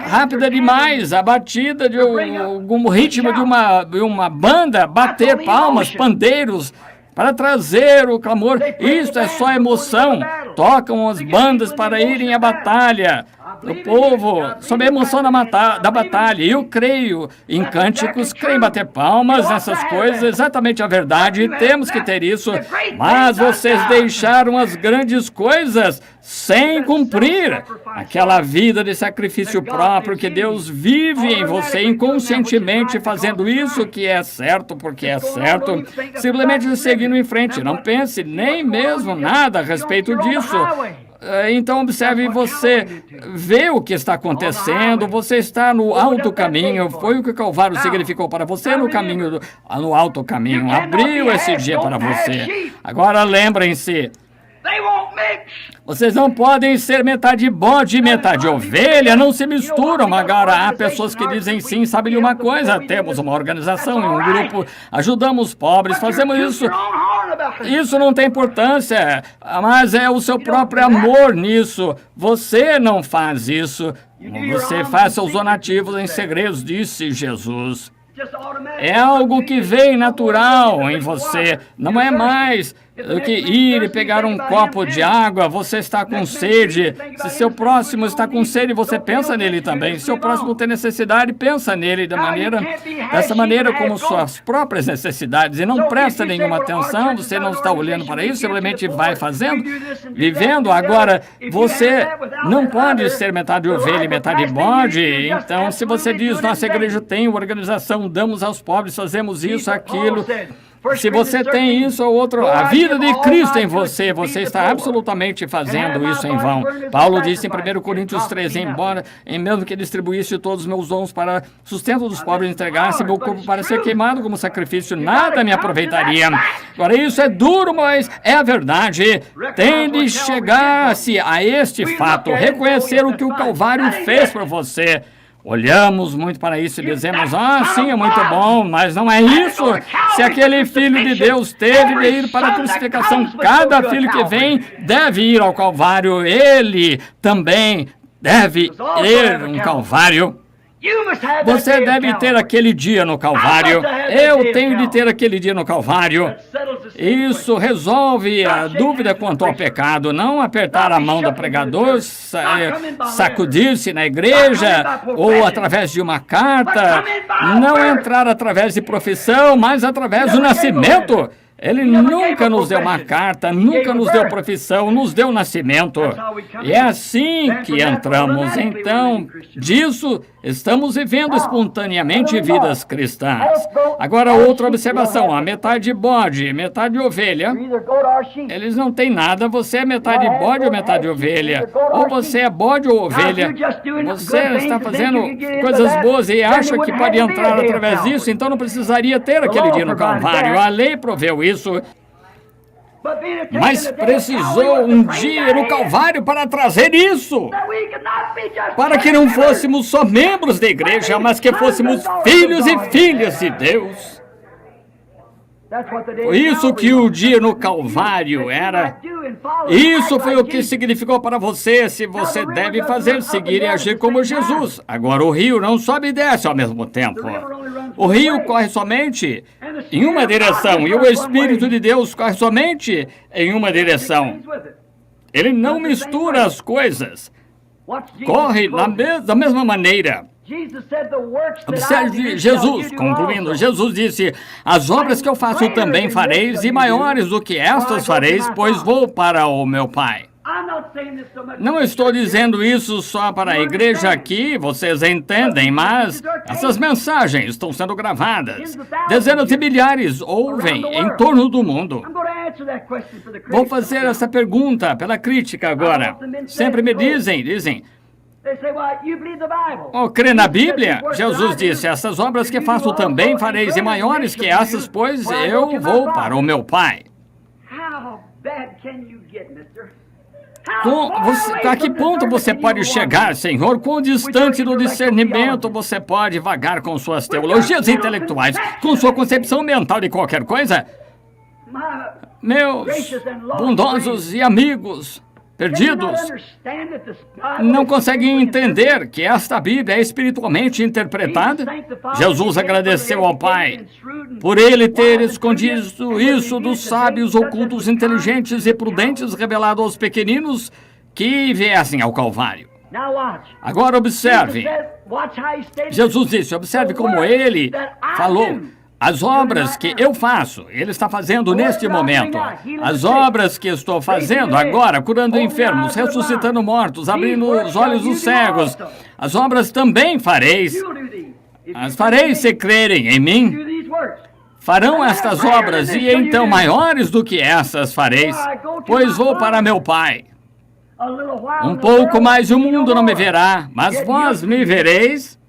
rápida demais, a batida de algum ritmo de uma banda, bater palmas, pandeiros, para trazer o clamor. Isto é só emoção. Tocam as bandas para irem à batalha. O povo, sob a emoção da batalha. Eu creio em cânticos, creio em bater palmas, nessas coisas, exatamente a verdade. Temos que ter isso. Mas vocês deixaram as grandes coisas sem cumprir aquela vida de sacrifício próprio que Deus vive em você, inconscientemente fazendo isso que é certo, porque é certo, simplesmente seguindo em frente. Não pense nem mesmo nada a respeito disso. Então observe, você vê o que está acontecendo, você está no alto caminho, foi o que o Calvário significou para você no alto caminho, abriu esse dia para você. Agora lembrem-se, vocês não podem ser metade bode e metade ovelha, não se misturam. Agora, há pessoas que dizem sim, sabe de uma coisa, temos uma organização e um grupo, ajudamos pobres, fazemos isso. Isso não tem importância, mas é o seu próprio amor nisso. Você não faz isso, você faz seus donativos em segredos, disse Jesus. É algo que vem natural em você, não é mais do que ir e pegar um copo de água. Você está com sede. Se seu próximo está com sede, você pensa nele também. Se seu próximo tem necessidade, pensa nele dessa maneira como suas próprias necessidades. E não presta nenhuma atenção, você não está olhando para isso, simplesmente vai fazendo, vivendo. Agora, você não pode ser metade ovelha e metade bode. Então, se você diz, nossa igreja tem organização, damos aos pobres, fazemos isso, aquilo. Se você tem isso ou outro, a vida de Cristo em você, você está absolutamente fazendo isso em vão. Paulo disse em 1 Coríntios 13, embora, em mesmo que distribuísse todos os meus dons para sustento dos pobres, entregasse meu corpo para ser queimado como sacrifício, nada me aproveitaria. Agora, isso é duro, mas é a verdade. Tem de chegar-se a este fato, reconhecer o que o Calvário fez por você. Olhamos muito para isso e dizemos, sim, é muito bom, mas não é isso. Se aquele Filho de Deus teve de ir para a crucificação, cada filho que vem deve ir ao Calvário. Ele também deve ir um Calvário. Você deve ter aquele dia no Calvário. Eu tenho de ter aquele dia no Calvário. Isso resolve a dúvida quanto ao pecado. Não apertar a mão do pregador, sacudir-se na igreja ou através de uma carta. Não entrar através de profissão, mas através do nascimento. Ele nunca nos deu uma carta, nunca nos deu profissão, nos deu nascimento. E é assim que entramos. Então, disso, estamos vivendo espontaneamente vidas cristãs. Agora, outra observação. A metade bode, metade ovelha. Eles não têm nada. Você é metade bode ou metade ovelha? Ou você é bode ou ovelha? Você está fazendo coisas boas e acha que pode entrar através disso, então não precisaria ter aquele dia no Calvário. A lei proveu isso. Mas precisou um dia no Calvário para trazer isso. Para que não fôssemos só membros da igreja, mas que fôssemos filhos e filhas de Deus. Foi isso que o dia no Calvário era. Isso foi o que significou para você, se você deve fazer, seguir e agir como Jesus. Agora, o rio não sobe e desce ao mesmo tempo. O rio corre somente em uma direção e o Espírito de Deus corre somente em uma direção. Ele não mistura as coisas. Corre da mesma maneira. Observe Jesus, concluindo, Jesus disse, as obras que eu faço também fareis, e maiores do que estas fareis, pois vou para o meu Pai. Não estou dizendo isso só para a igreja aqui, vocês entendem, mas essas mensagens estão sendo gravadas. Dezenas de milhares ouvem em torno do mundo. Vou fazer essa pergunta pela crítica agora. Sempre me dizem, crê na Bíblia? Jesus disse, essas obras que faço também fareis, e maiores que essas, pois eu vou para o meu Pai. A que ponto você pode chegar, Senhor? Quão distante do discernimento você pode vagar com suas teologias intelectuais, com sua concepção mental de qualquer coisa? Meus bondosos e amigos perdidos não conseguem entender que esta Bíblia é espiritualmente interpretada. Jesus agradeceu ao Pai por ele ter escondido isso dos sábios, ocultos, inteligentes e prudentes, revelado aos pequeninos que viessem ao Calvário. Agora observe. Jesus disse, observe como ele falou. As obras que eu faço, ele está fazendo neste momento. As obras que estou fazendo agora, curando enfermos, ressuscitando mortos, abrindo os olhos dos cegos. As obras também fareis. As fareis se crerem em mim. Farão estas obras e então maiores do que essas fareis, pois vou para meu Pai. Um pouco mais o mundo não me verá, mas vós me vereis.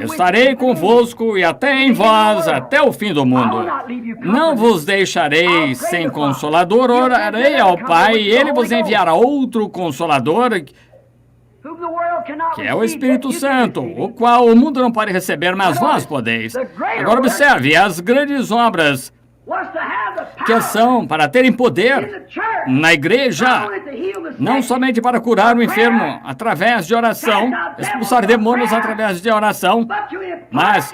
Estarei convosco e até em vós, até o fim do mundo. Não vos deixarei sem consolador, orarei ao Pai, e Ele vos enviará outro consolador, que é o Espírito Santo, o qual o mundo não pode receber, mas vós podeis. Agora observe, as grandes obras que são para terem poder na igreja, não somente para curar o enfermo através de oração, expulsar demônios através de oração, mas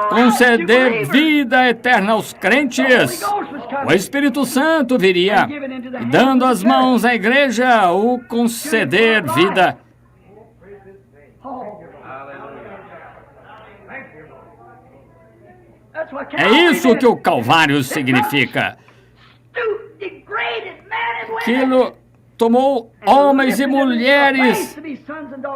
conceder vida eterna aos crentes. O Espírito Santo viria, e dando as mãos à igreja, o conceder vida. É isso que o Calvário significa. Aquilo tomou homens e mulheres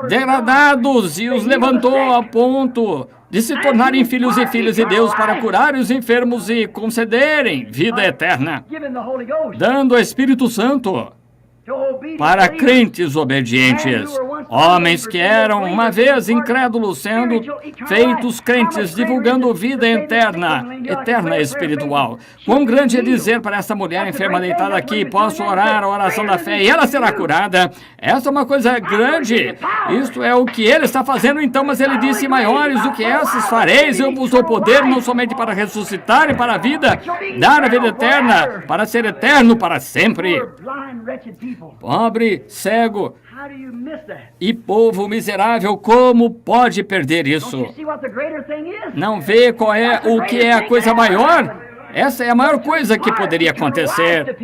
degradados e os levantou a ponto de se tornarem filhos e filhas de Deus para curar os enfermos e concederem vida eterna, dando o Espírito Santo para crentes obedientes, homens que eram uma vez incrédulos sendo feitos crentes, divulgando vida eterna espiritual. Quão grande é dizer para essa mulher enferma deitada aqui, posso orar a oração da fé e ela será curada. Essa é uma coisa grande. Isto é o que ele está fazendo então, mas ele disse, maiores do que essas fareis, eu vos dou poder não somente para ressuscitar e para a vida, dar a vida eterna, para ser eterno para sempre. Pobre, cego e povo miserável, como pode perder isso? Não vê qual é o que é a coisa maior? Essa é a maior coisa que poderia acontecer.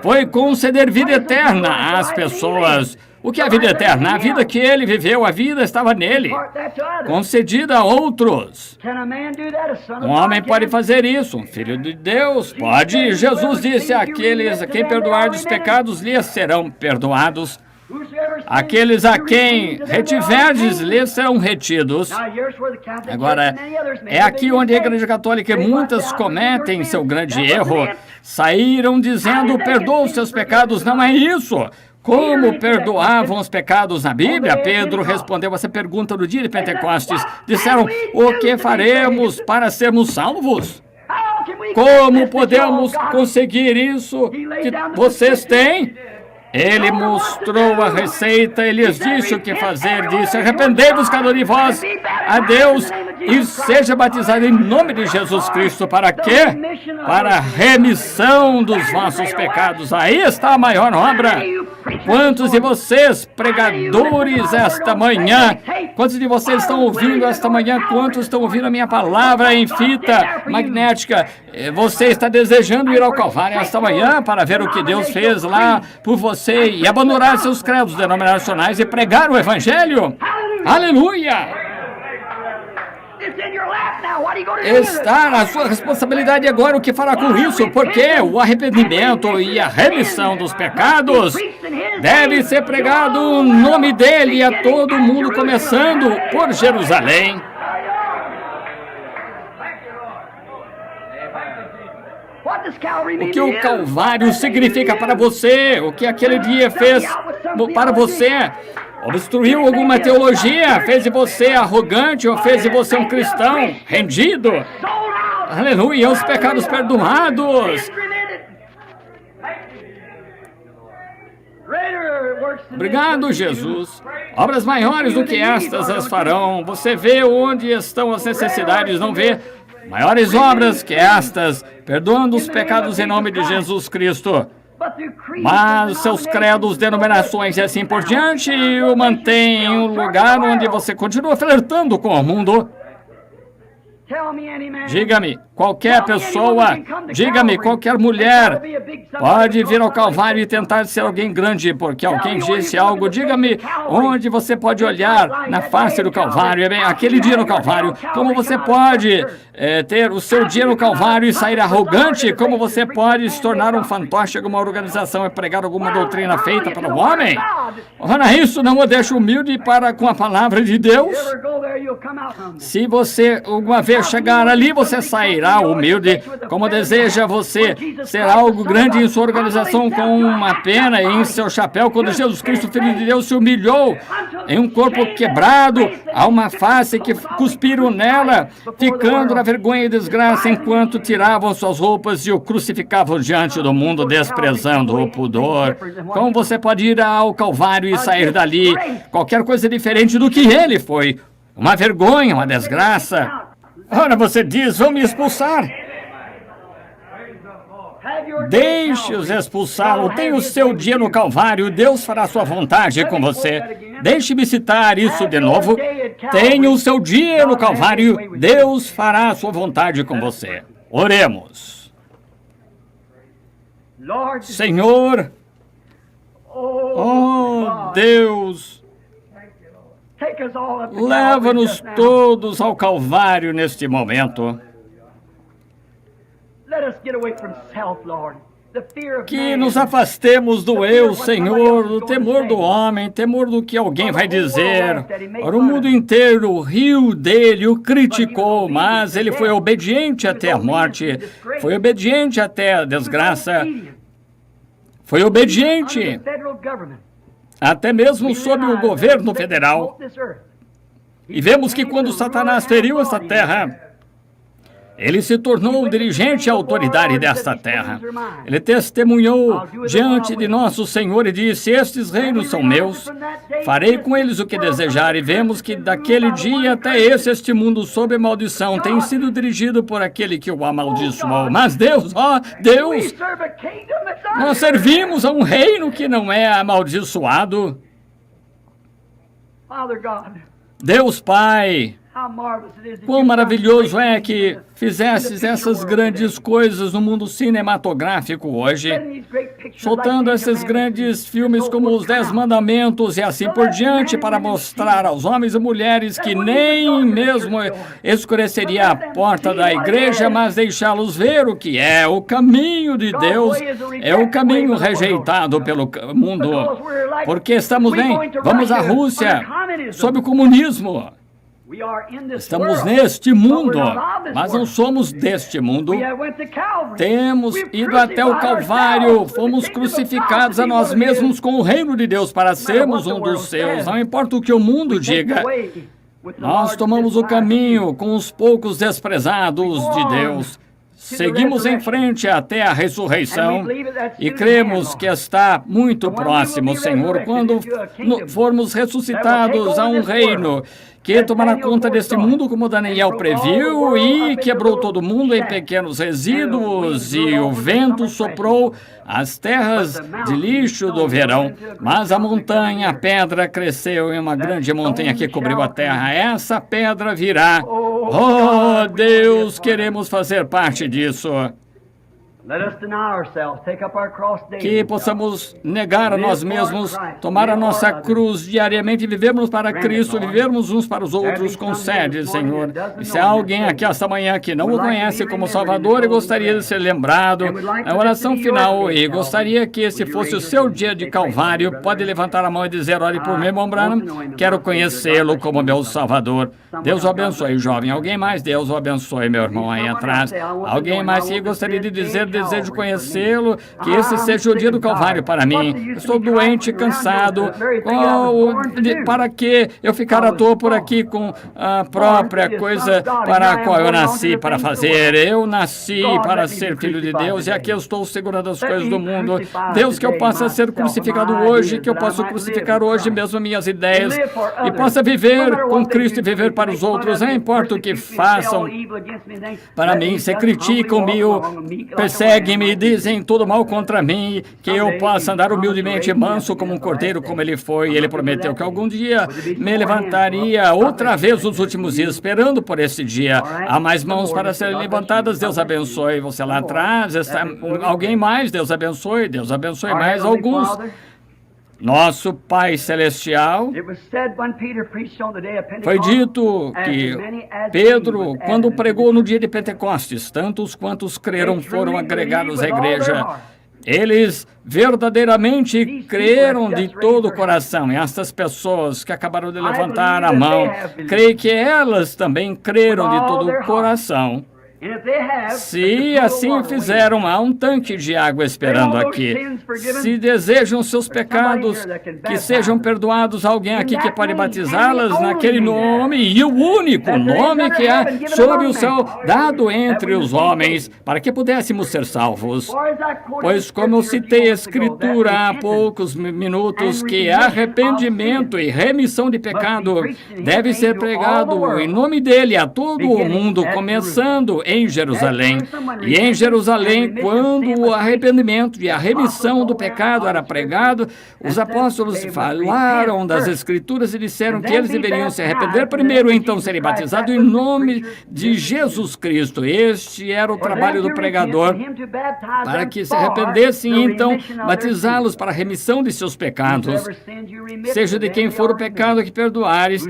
Foi conceder vida eterna às pessoas. O que é a vida eterna? A vida que ele viveu, a vida estava nele, concedida a outros. Um homem pode fazer isso, um filho de Deus pode. Jesus disse, aqueles a quem perdoar dos pecados lhes serão perdoados. Aqueles a quem retiverdes lhes serão retidos. Agora, é aqui onde a Igreja Católica e muitas cometem seu grande erro. Saíram dizendo, perdoa os seus pecados. Não é isso. Como perdoavam os pecados na Bíblia? Pedro respondeu essa pergunta no dia de Pentecostes. Disseram, o que faremos para sermos salvos? Como podemos conseguir isso que vocês têm? Ele mostrou a receita e lhes disse o que fazer. Disse, arrependei-vos cada um de vós a Deus e seja batizado em nome de Jesus Cristo. Para quê? Para a remissão dos vossos pecados. Aí está a maior obra. Quantos de vocês, pregadores, esta manhã, quantos de vocês estão ouvindo esta manhã, quantos estão ouvindo a minha palavra em fita magnética? Você está desejando ir ao Calvário esta manhã para ver o que Deus fez lá por você e abandonar seus credos denominacionais e pregar o Evangelho? Aleluia! Está na sua responsabilidade agora o que fará com isso, porque o arrependimento e a remissão dos pecados deve ser pregado o nome dele a todo mundo, começando por Jerusalém. O que o Calvário significa para você, o que aquele dia fez para você. Obstruiu alguma teologia? Fez de você arrogante ou fez de você um cristão rendido? Aleluia, os pecados perdoados. Obrigado, Jesus. Obras maiores do que estas as farão. Você vê onde estão as necessidades, não vê? Maiores obras que estas, perdoando os pecados em nome de Jesus Cristo. Mas seus credos, denominações e assim por diante o mantêm em um lugar onde você continua flertando com o mundo. Diga-me, qualquer pessoa, diga-me, qualquer mulher pode vir ao Calvário e tentar ser alguém grande porque alguém disse algo. Diga-me onde você pode olhar na face do Calvário, aquele dia no Calvário. Como você pode ter o seu dia no Calvário e sair arrogante? Como você pode se tornar um fantoche de alguma organização e pregar alguma doutrina feita para o homem? Ora, isso não o deixa humilde para com a palavra de Deus? Se você alguma vez chegar ali, você sairá humilde. Como deseja você ser algo grande em sua organização com uma pena em seu chapéu, quando Jesus Cristo, Filho de Deus, se humilhou em um corpo quebrado, a uma face que cuspiram nela, ficando na vergonha e desgraça enquanto tiravam suas roupas e o crucificavam diante do mundo, desprezando o pudor. Como você pode ir ao Calvário e sair dali qualquer coisa diferente do que ele foi? Uma vergonha, uma desgraça. Ora, você diz, vão me expulsar. Deixe-os expulsá-lo. Tem o seu dia no Calvário. Deus fará sua vontade com você. Deixe-me citar isso de novo. Tenha o seu dia no Calvário. Deus fará sua vontade com você. Oremos. Senhor, oh Deus, leva-nos todos ao Calvário neste momento. Que nos afastemos do eu, Senhor, do temor do homem, temor do que alguém vai dizer. Ora, o mundo inteiro riu dele, o criticou, mas ele foi obediente até a morte, foi obediente até a desgraça, foi obediente até mesmo sob o governo federal. E vemos que quando Satanás feriu essa terra, ele se tornou o dirigente e autoridade desta terra. Ele testemunhou diante de nosso Senhor e disse: estes reinos são meus, farei com eles o que desejar. E vemos que daquele dia até este mundo sob maldição tem sido dirigido por aquele que o amaldiçoou. Mas Deus, ó Deus, nós servimos a um reino que não é amaldiçoado. Deus Pai, quão maravilhoso é que fizesses essas grandes coisas no mundo cinematográfico hoje, soltando esses grandes filmes como Os 10 Mandamentos e assim por diante, para mostrar aos homens e mulheres que nem mesmo escureceria a porta da igreja, mas deixá-los ver o que é o caminho de Deus, é o caminho rejeitado pelo mundo. Porque estamos bem, vamos à Rússia, sob o comunismo. Estamos neste mundo, mas não somos deste mundo. Temos ido até o Calvário, fomos crucificados a nós mesmos com o reino de Deus para sermos um dos seus. Não importa o que o mundo diga, nós tomamos o caminho com os poucos desprezados de Deus. Seguimos em frente até a ressurreição e cremos que está muito próximo, Senhor, quando formos ressuscitados a um reino que tomará conta deste mundo como Daniel previu e quebrou todo mundo em pequenos resíduos, e o vento soprou as terras de lixo do verão, mas a montanha, a pedra cresceu em uma grande montanha que cobriu a terra. Essa pedra virá. Oh, Deus, queremos fazer parte disso. Que possamos negar a nós mesmos, tomar a nossa cruz diariamente e vivermos para Cristo, vivermos uns para os outros com sede, Senhor. E se há alguém aqui esta manhã que não o conhece como Salvador e gostaria de ser lembrado, na oração final, e gostaria que esse fosse o seu dia de Calvário, pode levantar a mão e dizer: ore por mim, irmão Branham, quero conhecê-lo como meu Salvador. Deus o abençoe, jovem. Alguém mais? Deus o abençoe, meu irmão aí atrás. Alguém mais que gostaria de dizer: desejo conhecê-lo, que esse seja o dia do Calvário para mim. Estou doente, cansado. Para que eu ficar à toa por aqui com a própria coisa para a qual eu nasci para fazer? Eu nasci para ser filho de Deus e aqui eu estou segurando as coisas do mundo. Deus, que eu possa ser crucificado hoje, que eu possa crucificar hoje mesmo minhas ideias e possa viver com Cristo e viver para os outros. Não importa o que façam para mim, se criticam-me, perseguem-me, dizem todo mal contra mim, que eu possa andar humildemente manso como um cordeiro, como ele foi. Ele prometeu que algum dia me levantaria outra vez nos últimos dias, esperando por esse dia. Há mais mãos para serem levantadas. Deus abençoe você lá atrás. Está alguém mais? Deus abençoe mais alguns. Nosso Pai Celestial, foi dito que Pedro, quando pregou no dia de Pentecostes, tantos quantos creram foram agregados à igreja. Eles verdadeiramente creram de todo o coração. E estas pessoas que acabaram de levantar a mão, creio que elas também creram de todo o coração. Se assim fizeram, há um tanque de água esperando aqui. Se desejam seus pecados que sejam perdoados, alguém aqui que pode batizá-las naquele nome, e o único nome que há sob o céu, dado entre os homens, para que pudéssemos ser salvos. Pois, como eu citei a Escritura há poucos minutos, que arrependimento e remissão de pecado deve ser pregado em nome dele a todo o mundo, começando em Jerusalém. E em Jerusalém, quando o arrependimento e a remissão do pecado era pregado, os apóstolos falaram das Escrituras e disseram que eles deveriam se arrepender primeiro, então serem batizados em nome de Jesus Cristo. Este era o trabalho do pregador, para que se arrependessem e então batizá-los para a remissão de seus pecados. Seja de quem for o pecado que perdoares,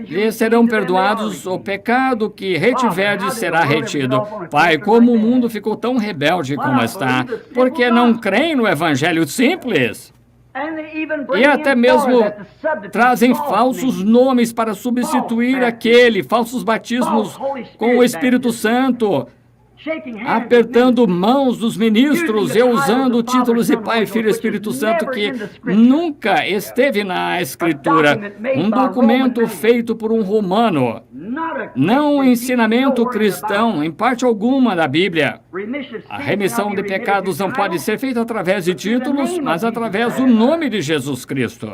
lhes serão perdoados, o pecado que retiverdes será retido. Pai, como o mundo ficou tão rebelde como está, porque não creem no Evangelho simples? E até mesmo trazem falsos nomes para substituir falsos batismos com o Espírito Santo, apertando mãos dos ministros e usando títulos de Pai, Filho e Espírito Santo que nunca esteve na Escritura. Um documento feito por um romano, não um ensinamento cristão, em parte alguma da Bíblia. A remissão de pecados não pode ser feita através de títulos, mas através do nome de Jesus Cristo.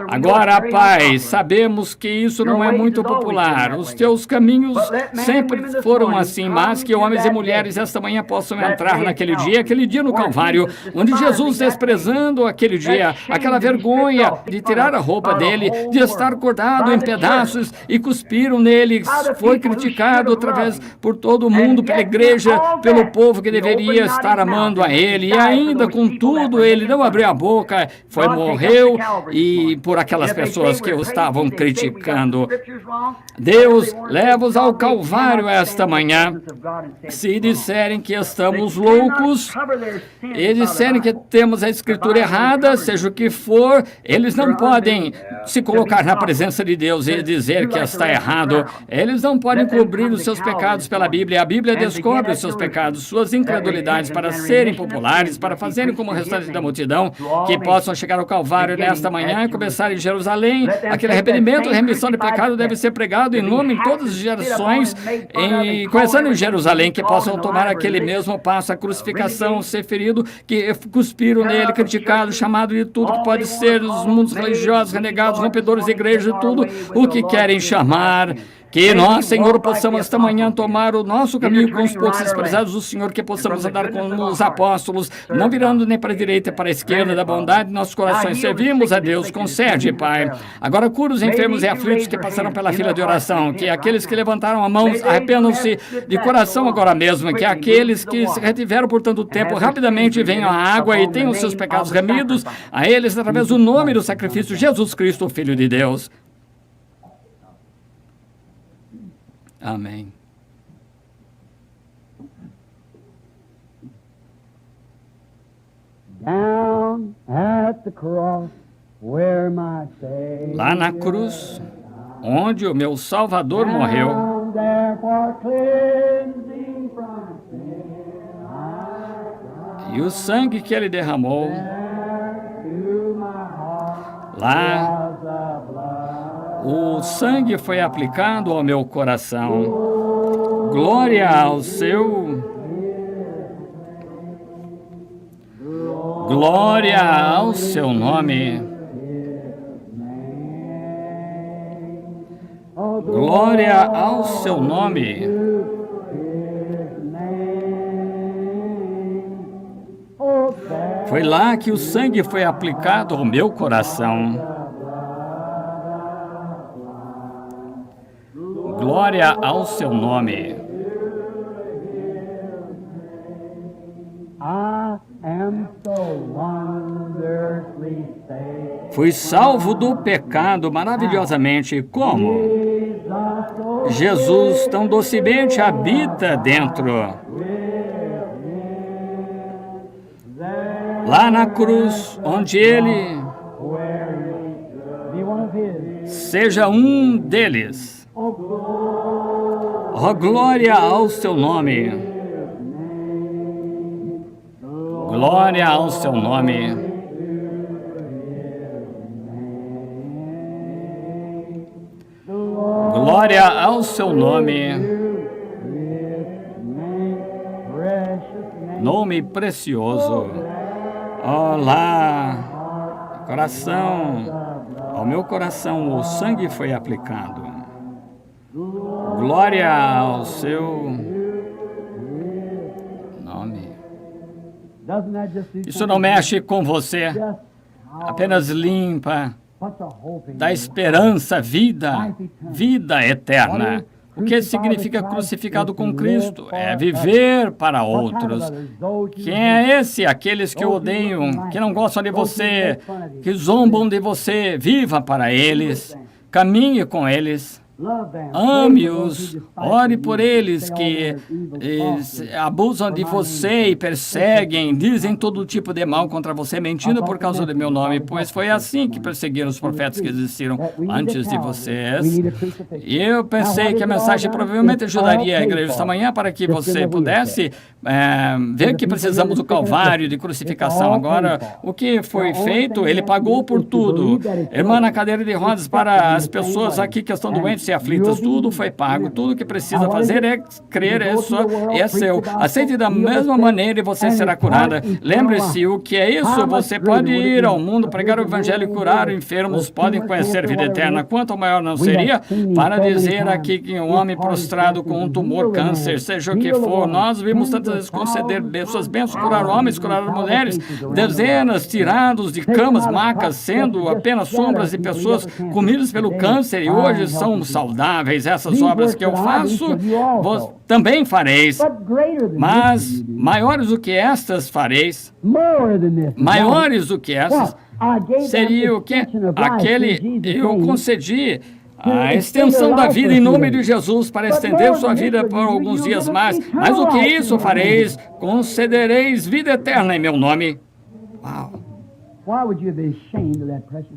Agora, Pai, sabemos que isso não é muito popular. Os teus caminhos sempre foram assim, mas que homens e mulheres esta manhã possam entrar naquele dia no Calvário, onde Jesus, desprezando aquele dia, aquela vergonha de tirar a roupa dele, de estar cortado em pedaços e cuspiram nele, foi criticado por todo mundo, pela igreja, pelo povo que deveria estar amando a ele, e ainda, contudo, ele não abriu a boca, morreu e por aquelas pessoas que o estavam criticando. Deus, leva-os ao Calvário esta manhã. Se disserem que estamos loucos, e disserem que temos a Escritura errada, seja o que for, eles não podem se colocar na presença de Deus e dizer que está errado. Eles não podem cobrir os seus pecados pela Bíblia. A Bíblia descobre os seus pecados, suas incredulidades, para serem populares, para fazerem como o restante da multidão, que possam chegar ao Calvário nesta manhã e começar em Jerusalém. Aquele arrependimento e remissão de pecado deve ser pregado em nome em todas as gerações, começando em Jerusalém, que possam tomar aquele mesmo passo, a crucificação, ser ferido, que cuspiram nele, criticado, chamado de tudo que pode ser, os mundos religiosos, renegados, rompedores de igreja, tudo o que querem chamar. Que nós, Senhor, possamos esta manhã tomar o nosso caminho com os poucos desprezados do Senhor, que possamos andar com os apóstolos, não virando nem para a direita nem para a esquerda, da bondade de nossos corações. Servimos a Deus, concede, Pai. Agora cura os enfermos e aflitos que passaram pela fila de oração, que aqueles que levantaram a mão arrependam-se de coração agora mesmo, que aqueles que se retiveram por tanto tempo rapidamente venham à água e tenham seus pecados remidos a eles através do nome do sacrifício de Jesus Cristo, Filho de Deus. Amém. Lá na cruz, onde o meu Salvador morreu, e o sangue que ele derramou, lá o sangue foi aplicado ao meu coração. Glória ao seu nome. Glória ao seu nome. Foi lá que o sangue foi aplicado ao meu coração. Glória ao seu nome. Fui salvo do pecado maravilhosamente. Como? Jesus tão docemente habita dentro. Lá na cruz, onde ele seja um deles. Oh, glória ao seu nome. Glória ao seu nome. Glória ao seu nome. Nome precioso. Olá, coração, ao meu coração o sangue foi aplicado. Glória ao seu Isso não mexe com você, apenas limpa, dá esperança, vida eterna. O que significa crucificado com Cristo? É viver para outros. Quem é esse? Aqueles que o odeiam, que não gostam de você, que zombam de você. Viva para eles, caminhe com eles. Ame-os, ore por eles que abusam de você e perseguem, dizem todo tipo de mal contra você, mentindo por causa do meu nome, pois foi assim que perseguiram os profetas que existiram antes de vocês. E eu pensei que a mensagem provavelmente ajudaria a igreja esta manhã para que você pudesse ver que precisamos do Calvário, de crucificação. Agora, o que foi feito, ele pagou por tudo. Irmã na cadeira de rodas, para as pessoas aqui que estão doentes e aflitas, tudo foi pago, tudo que precisa fazer é crer, é seu. Aceite da mesma maneira e você será curada. Lembre-se, o que é isso? Você pode ir ao mundo, pregar o evangelho e curar enfermos, podem conhecer vida eterna. Quanto maior não seria? Para dizer aqui que um homem prostrado com um tumor, câncer, seja o que for, nós vimos tantas vezes conceder suas bênçãos, curar homens, curar mulheres, dezenas tirados de camas, macas, sendo apenas sombras de pessoas comidas pelo câncer e hoje são saudáveis. Essas obras que eu faço, vós também fareis, mas maiores do que estas fareis, maiores do que essas, seria o que? Aquele, eu concedi a extensão da vida em nome de Jesus para estender sua vida por alguns dias mais, mas o que isso fareis? Concedereis vida eterna em meu nome. Uau!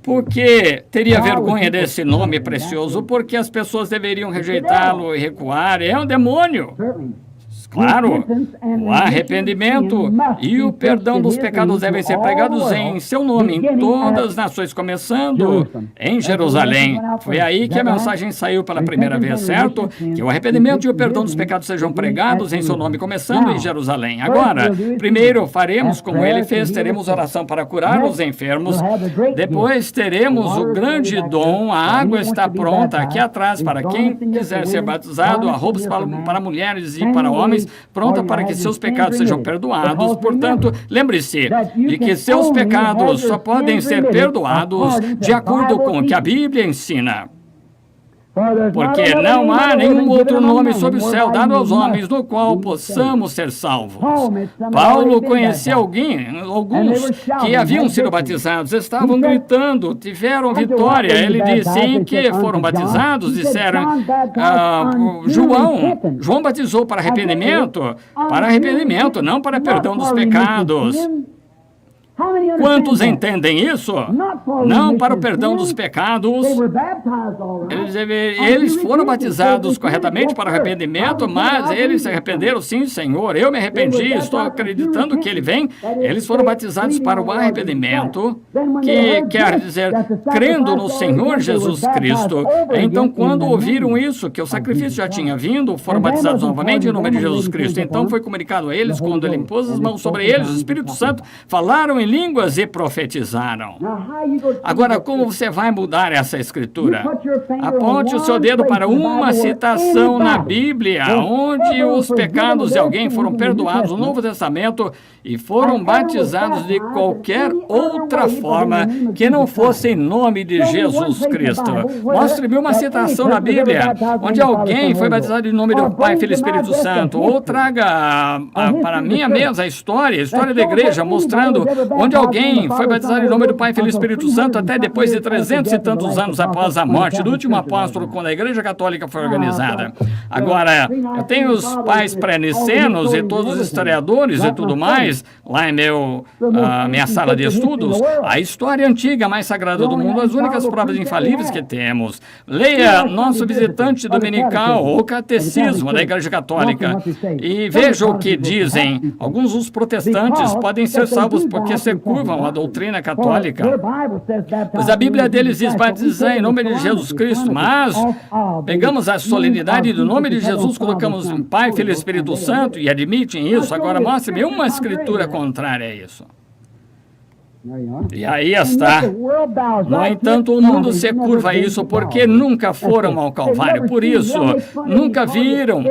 Por que teria vergonha desse nome precioso? Porque as pessoas deveriam rejeitá-lo e recuar. É um demônio. Claro, o arrependimento e o perdão dos pecados devem ser pregados em seu nome, em todas as nações, começando em Jerusalém. Foi aí que a mensagem saiu pela primeira vez, certo? Que o arrependimento e o perdão dos pecados sejam pregados em seu nome, começando em Jerusalém. Agora, primeiro faremos como ele fez, teremos oração para curar os enfermos. Depois teremos o grande dom, a água está pronta aqui atrás para quem quiser ser batizado, arroubos para mulheres e para homens, pronta para que seus pecados sejam perdoados. Portanto, lembre-se de que seus pecados só podem ser perdoados de acordo com o que a Bíblia ensina. Porque não há nenhum outro nome sob o céu dado aos homens no qual possamos ser salvos. Paulo conhecia alguns que haviam sido batizados, estavam gritando, tiveram vitória. Ele disse: em que foram batizados? Disseram, João batizou para arrependimento, não para perdão dos pecados. Quantos entendem isso? Não para o perdão dos pecados. Eles foram batizados corretamente para arrependimento, mas eles se arrependeram. Sim, Senhor, eu me arrependi, estou acreditando que Ele vem. Eles foram batizados para o arrependimento, que quer dizer, crendo no Senhor Jesus Cristo. Então, quando ouviram isso, que o sacrifício já tinha vindo, foram batizados novamente em nome de Jesus Cristo. Então, foi comunicado a eles, quando Ele impôs as mãos sobre eles, o Espírito Santo, falaram em línguas e profetizaram. Agora, como você vai mudar essa escritura? Aponte o seu dedo para uma citação na Bíblia, onde os pecados de alguém foram perdoados no Novo Testamento e foram batizados de qualquer outra forma que não fosse em nome de Jesus Cristo. Mostre-me uma citação na Bíblia onde alguém foi batizado em nome do Pai, Filho e Espírito Santo, ou traga para a minha mesa a história da igreja, mostrando onde alguém foi batizado em nome do Pai, Filho e Espírito Santo até depois de 300 e tantos anos após a morte do último apóstolo, quando a Igreja Católica foi organizada. Agora, eu tenho os pais pré-nicenos e todos os historiadores e tudo mais, lá em minha sala de estudos, a história antiga mais sagrada do mundo, as únicas provas infalíveis que temos. Leia nosso visitante dominical, o Catecismo da Igreja Católica, e veja o que dizem. Alguns dos protestantes podem ser salvos porque se curvam à doutrina católica. Mas a Bíblia deles diz batizar em nome de Jesus Cristo, mas pegamos a solenidade do nome de Jesus, colocamos em Pai, Filho e Espírito Santo e admitem isso. Agora mostre-me uma escritura contrária a isso. E aí está. No entanto, o mundo se curva a isso porque nunca foram ao Calvário. Por isso, nunca viram.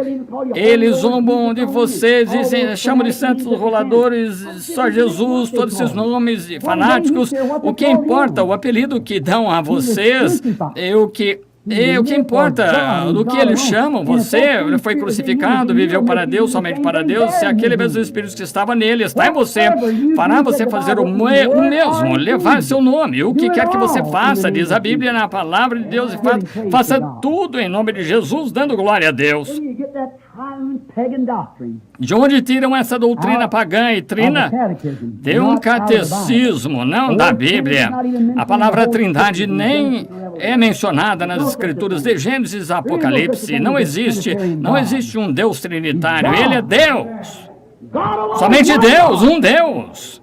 Eles zombam de vocês, dizem, chamam de santos roladores, só Jesus, todos esses nomes fanáticos. O que importa, o apelido que dão a vocês, o que importa do que eles chamam você, ele foi crucificado, viveu para Deus, somente para Deus, se aquele mesmo Espírito que estava nele está em você, fará você fazer o mesmo, levar seu nome, o que quer que você faça, diz a Bíblia na palavra de Deus, e faça tudo em nome de Jesus, dando glória a Deus. De onde tiram essa doutrina pagã e trina? De um catecismo, não da Bíblia. A palavra trindade nem é mencionada nas Escrituras de Gênesis a Apocalipse. Não existe um Deus trinitário. Ele é Deus. Somente Deus, um Deus.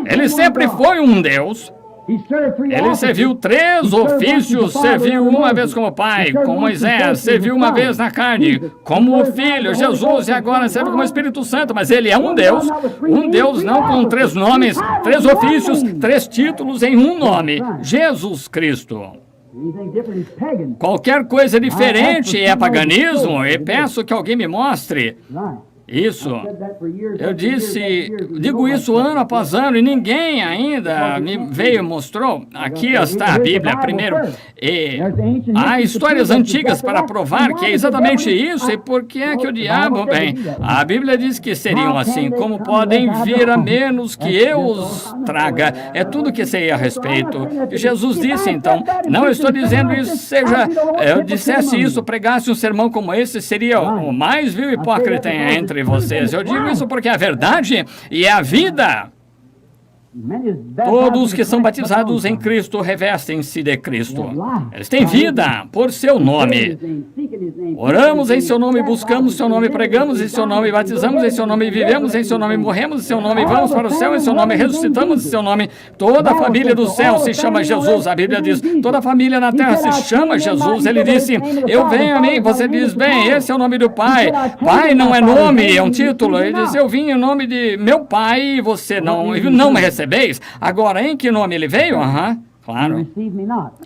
Ele sempre foi um Deus. Ele serviu 3 ofícios, serviu uma vez como pai, com Moisés, serviu uma vez na carne, como o Filho, Jesus, e agora serve como Espírito Santo, mas ele é um Deus não com 3 nomes, 3 ofícios, 3 títulos em um nome, Jesus Cristo. Qualquer coisa diferente é paganismo, e peço que alguém me mostre. Isso. Eu digo isso ano após ano e ninguém ainda me veio e mostrou. Aqui está a Bíblia, primeiro. E há histórias antigas para provar que é exatamente isso. E por que é que o diabo... Bem, a Bíblia diz que seriam assim. Como podem vir a menos que eu os traga? É tudo que sei a respeito. E Jesus disse, então, não estou dizendo isso seja... Eu dissesse isso, pregasse um sermão como esse, seria o mais vil hipócrita entre vocês. Eu digo isso porque é a verdade e é a vida. Todos que são batizados em Cristo revestem-se de Cristo. Eles têm vida por seu nome. Oramos em seu nome, buscamos seu nome, pregamos em seu nome, batizamos em seu nome, vivemos em seu nome, morremos em seu nome, vamos para o céu em seu nome, ressuscitamos em seu nome. Toda a família do céu se chama Jesus. A Bíblia diz, toda a família na terra se chama Jesus. Ele disse, eu venho a mim. Você diz, bem, esse é o nome do Pai. Pai não é nome, é um título. Ele diz, eu vim em nome de meu Pai e você não me recebeis. Agora, em que nome ele veio? Claro.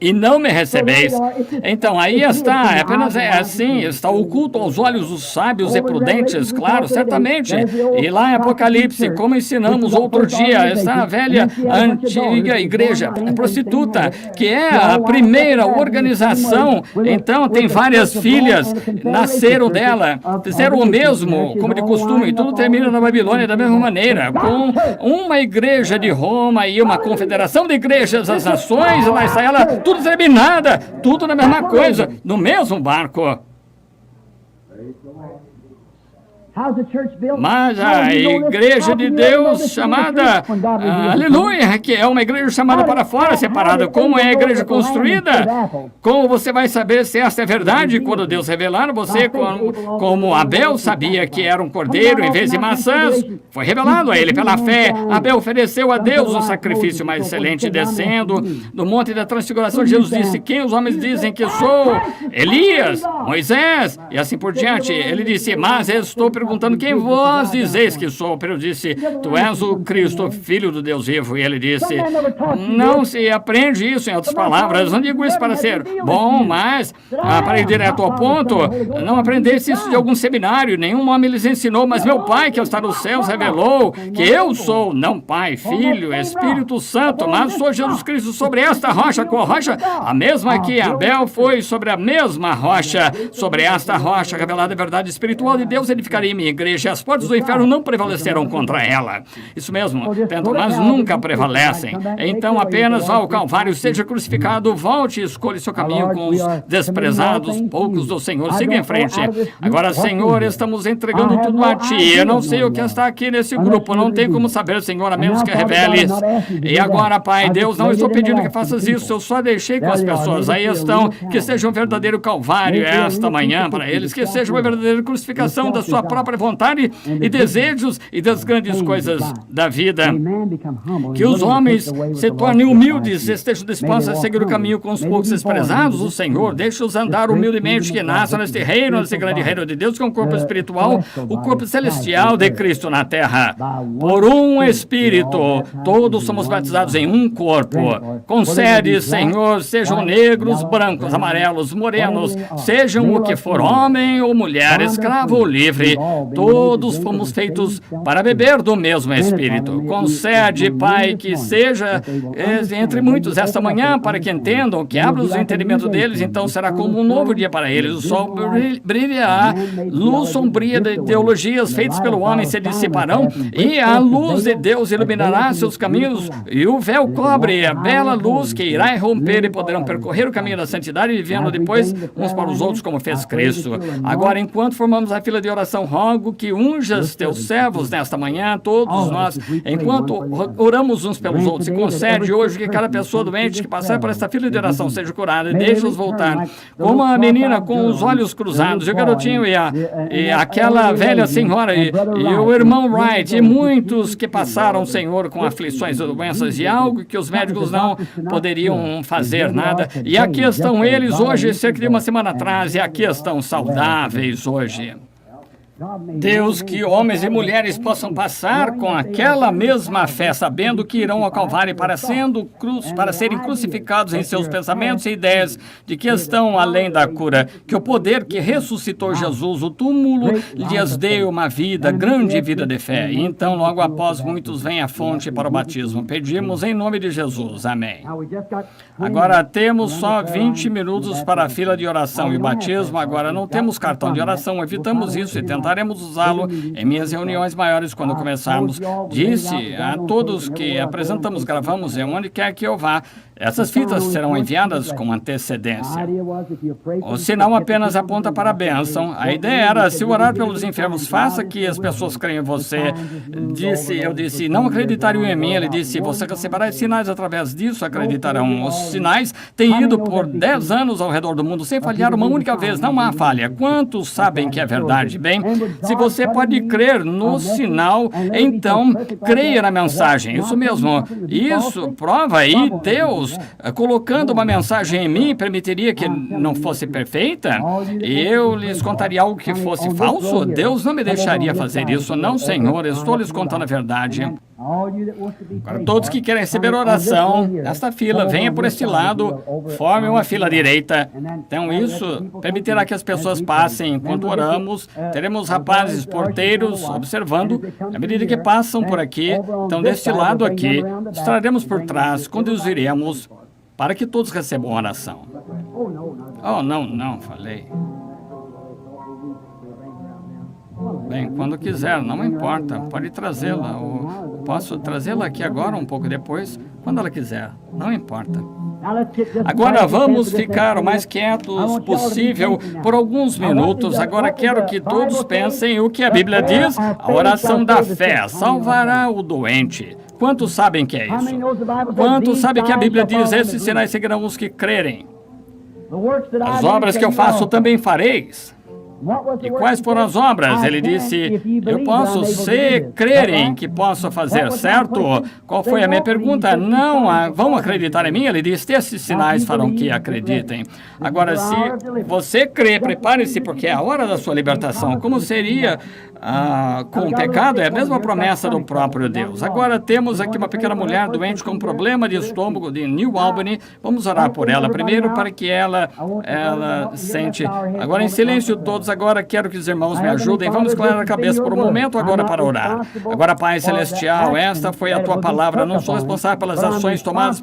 E não me recebeis. Então, aí está, apenas é assim, está oculto aos olhos dos sábios e prudentes, claro, certamente. E lá em Apocalipse, como ensinamos outro dia, está a velha, antiga igreja prostituta, que é a primeira organização. Então, tem várias filhas, nasceram dela, fizeram o mesmo, como de costume, e tudo termina na Babilônia da mesma maneira, com uma igreja de Roma e uma confederação de igrejas das nações. Lá está ela, tudo terminada, tudo na mesma coisa, no mesmo barco. Mas a igreja de Deus chamada, aleluia, que é uma igreja chamada para fora, separada. Como é a igreja construída? Como você vai saber se essa é verdade? Quando Deus revelar a você, como Abel sabia que era um cordeiro em vez de maçãs, foi revelado a ele pela fé. Abel ofereceu a Deus o sacrifício mais excelente, descendo do monte da transfiguração. Jesus disse, quem os homens dizem que sou? Elias, Moisés, e assim por diante. Ele disse, mas eu estou perguntando quem vós dizeis que sou. Pedro disse, tu és o Cristo, Filho do Deus vivo. E ele disse, não se aprende isso em outras palavras. Não digo isso para ser bom, mas para ir direto ao ponto, não aprendesse isso de algum seminário. Nenhum homem lhes ensinou, mas meu Pai que está nos céus revelou que eu sou, não Pai, Filho, Espírito Santo, mas sou Jesus Cristo sobre esta rocha. Qual rocha? A mesma que Abel foi sobre a mesma rocha. Sobre esta rocha revelada a verdade espiritual de Deus, edificaria minha igreja, as portas do inferno não prevalecerão contra ela. Isso mesmo, tentam, mas nunca prevalecem. Então apenas vá ao Calvário, seja crucificado, volte e escolha seu caminho com os desprezados, poucos do Senhor. Siga em frente. Agora, Senhor, estamos entregando tudo a Ti. Eu não sei o que está aqui nesse grupo, não tem como saber, Senhor, a menos que reveles. E agora, Pai, Deus, não estou pedindo que faças isso, eu só deixei com as pessoas. Aí estão, que seja um verdadeiro Calvário esta manhã para eles, que seja uma verdadeira crucificação da sua própria própria vontade e desejos e das grandes coisas da vida. Que os homens se tornem humildes, estejam dispostos a seguir o caminho com os poucos desprezados do Senhor. Deixe-os andar humildemente, que nasçam neste reino, neste grande reino de Deus, que é um corpo espiritual, o corpo celestial de Cristo na terra. Por um Espírito, todos somos batizados em um corpo. Concede, Senhor, sejam negros, brancos, amarelos, morenos, sejam o que for, homem ou mulher, escravo ou livre, todos fomos feitos para beber do mesmo Espírito. Concede, Pai, que seja entre muitos esta manhã, para que entendam, que abra os entendimentos deles, então será como um novo dia para eles. O sol brilhará, luz sombria de ideologias feitas pelo homem se dissiparão, e a luz de Deus iluminará seus caminhos, e o véu cobre a bela luz que irá romper, e poderão percorrer o caminho da santidade, vivendo depois uns para os outros como fez Cristo. Agora, enquanto formamos a fila de oração, rogo que unjas teus servos nesta manhã, todos nós, enquanto oramos uns pelos outros, e concede hoje que cada pessoa doente que passar por esta fila de oração seja curada, e deixa-os voltar, como a menina com os olhos cruzados, e o garotinho e aquela velha senhora, e o irmão Wright, e muitos que passaram, Senhor, com aflições e doenças, e algo que os médicos não poderiam fazer nada, e aqui estão eles hoje, cerca de uma semana atrás, e aqui estão saudáveis hoje. Deus, que homens e mulheres possam passar com aquela mesma fé, sabendo que irão ao Calvário para serem crucificados em seus pensamentos e ideias de que estão além da cura, que o poder que ressuscitou Jesus, o túmulo, lhes dê uma vida, grande vida de fé. E então, logo após, muitos vêm à fonte para o batismo. Pedimos em nome de Jesus. Amém. Agora temos só 20 minutos para a fila de oração e batismo. Agora não temos cartão de oração, evitamos isso e tentaremos usá-lo em minhas reuniões maiores quando começarmos. Disse a todos que apresentamos, gravamos e onde quer que eu vá, essas fitas serão enviadas com antecedência. O sinal apenas aponta para a bênção. A ideia era, se orar pelos enfermos, faça que as pessoas creiam em você. Eu disse, não acreditariam em mim. Ele disse, você receberá sinais através disso, acreditarão. Os sinais têm ido por 10 anos ao redor do mundo sem falhar uma única vez. Não há falha. Quantos sabem que é verdade? Bem, se você pode crer no sinal, então creia na mensagem. Isso mesmo. Isso prova aí Deus colocando uma mensagem em mim permitiria que não fosse perfeita? Eu lhes contaria algo que fosse falso? Deus não me deixaria fazer isso. Não, Senhor, estou lhes contando a verdade. Agora, todos que querem receber oração, esta fila, venha por este lado, forme uma fila direita. Então, isso permitirá que as pessoas passem enquanto oramos. Teremos rapazes porteiros observando. À medida que passam por aqui, então, deste lado aqui, estaremos por trás, conduziremos para que todos recebam oração. Oh, não, falei. Bem, quando quiser, não importa, pode trazê-la. Posso trazê-la aqui agora, um pouco depois, quando ela quiser, não importa. Agora vamos ficar o mais quietos possível por alguns minutos. Agora quero que todos pensem o que a Bíblia diz. A oração da fé salvará o doente. Quantos sabem que é isso? Quantos sabem que a Bíblia diz, esses sinais seguirão os que crerem? As obras que eu faço também fareis. E quais foram as obras? Ele disse, eu posso, se crerem que posso fazer, certo? Qual foi a minha pergunta? Não, vão acreditar em mim? Ele disse, esses sinais farão que acreditem. Agora, se você crê, prepare-se, porque é a hora da sua libertação. Como seria com o pecado? É a mesma promessa do próprio Deus. Agora temos aqui uma pequena mulher doente com problema de estômago de New Albany. Vamos orar por ela primeiro para que ela sente. Agora em silêncio todos. Agora quero que os irmãos me ajudem. Vamos clarear a cabeça por um momento agora para orar. Agora, Pai Celestial, esta foi a Tua palavra. Não sou responsável pelas ações tomadas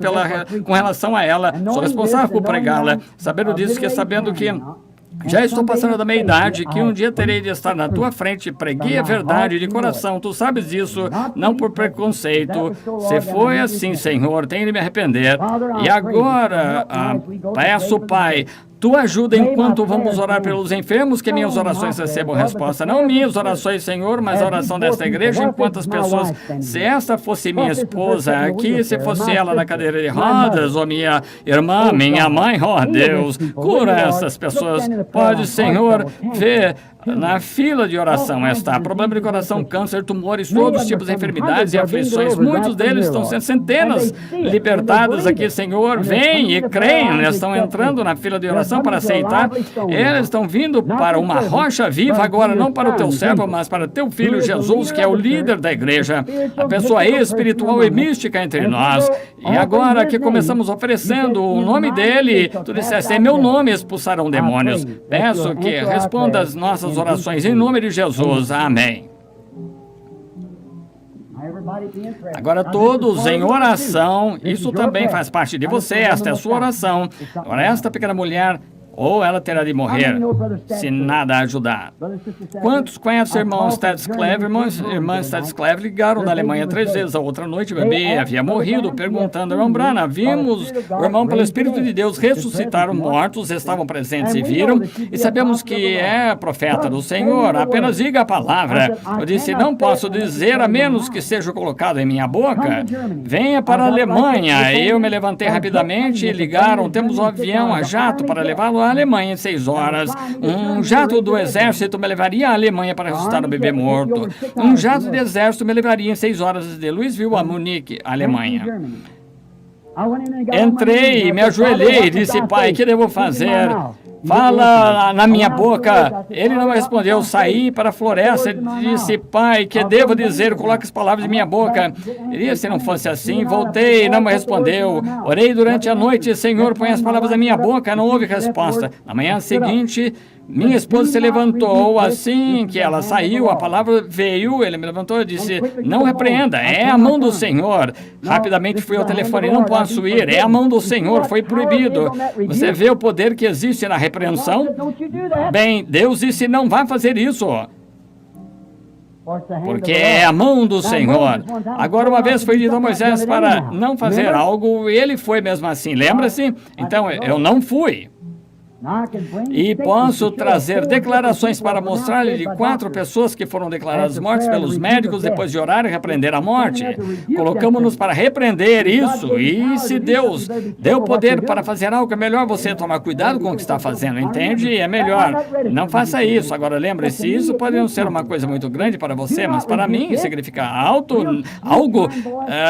com relação a ela. Sou responsável por pregá-la. Sabendo disso, sabendo que já estou passando da meia idade, que um dia terei de estar na tua frente. Preguei a verdade de coração, tu sabes disso, não por preconceito. Se foi assim, Senhor, tenho de me arrepender. E agora, peço, Pai, Tu ajuda enquanto vamos orar pelos enfermos, que minhas orações recebam resposta. Não minhas orações, Senhor, mas a oração desta igreja, enquanto as pessoas, se esta fosse minha esposa aqui, se fosse ela na cadeira de rodas, ou minha irmã, minha mãe, ó Deus, cura essas pessoas. Pode, Senhor, ver na fila de oração está. Problema de coração, câncer, tumores, todos os tipos de enfermidades e aflições. Muitos deles estão sendo centenas libertadas aqui, Senhor. Vem e creem, estão entrando na fila de oração para aceitar. Eles estão vindo para uma rocha viva agora, não para o teu servo, mas para teu filho Jesus, que é o líder da igreja, a pessoa espiritual e mística entre nós. E agora que começamos oferecendo o nome dele, tu disseste, em meu nome expulsarão demônios. Peço que responda as nossas orações em nome de Jesus. Amém. Agora todos em oração, isso também faz parte de você, esta é a sua oração. Agora esta pequena mulher, ou ela terá de morrer, se nada ajudar. Quantos conhecem o irmão Stadsclever? Irmã Stadsclever ligaram da Alemanha 3 vezes. A outra noite o bebê havia morrido, perguntando, irmão Branham, vimos o irmão pelo Espírito de Deus ressuscitar mortos, estavam presentes e viram, e sabemos que é profeta do Senhor, apenas diga a palavra. Eu disse, não posso dizer a menos que seja colocado em minha boca. Venha para a Alemanha. Eu me levantei rapidamente e ligaram, temos um avião a jato para levá-lo à Alemanha em 6 horas. Um jato do exército me levaria à Alemanha para ressuscitar o bebê morto. Um jato de exército me levaria em 6 horas de Louisville a Munique, Alemanha. Entrei e me ajoelhei e disse, pai, que devo fazer? Fala na minha boca. Ele não respondeu. Saí para a floresta e disse, pai, que devo dizer? Coloque as palavras em minha boca. E se não fosse assim, voltei e não me respondeu. Orei durante a noite, Senhor, põe as palavras na minha boca. Não houve resposta. Na manhã seguinte, minha esposa se levantou. Assim que ela saiu, a palavra veio. Ele me levantou e disse, não repreenda, é a mão do Senhor. Rapidamente fui ao telefone, não posso ir, é a mão do Senhor, foi proibido. Você vê o poder que existe na repreensão? Bem, Deus disse, não vá fazer isso, porque é a mão do Senhor. Agora, uma vez foi dito a Moisés para não fazer algo, e ele foi mesmo assim, lembra-se? Então, eu não fui. E posso trazer declarações para mostrar-lhe de 4 pessoas que foram declaradas mortas pelos médicos depois de orar e repreender a morte. Colocamos-nos para repreender isso. E se Deus deu poder para fazer algo, é melhor você tomar cuidado com o que está fazendo, entende? É melhor. Não faça isso. Agora, lembre-se, isso pode não ser uma coisa muito grande para você, mas para mim significa algo.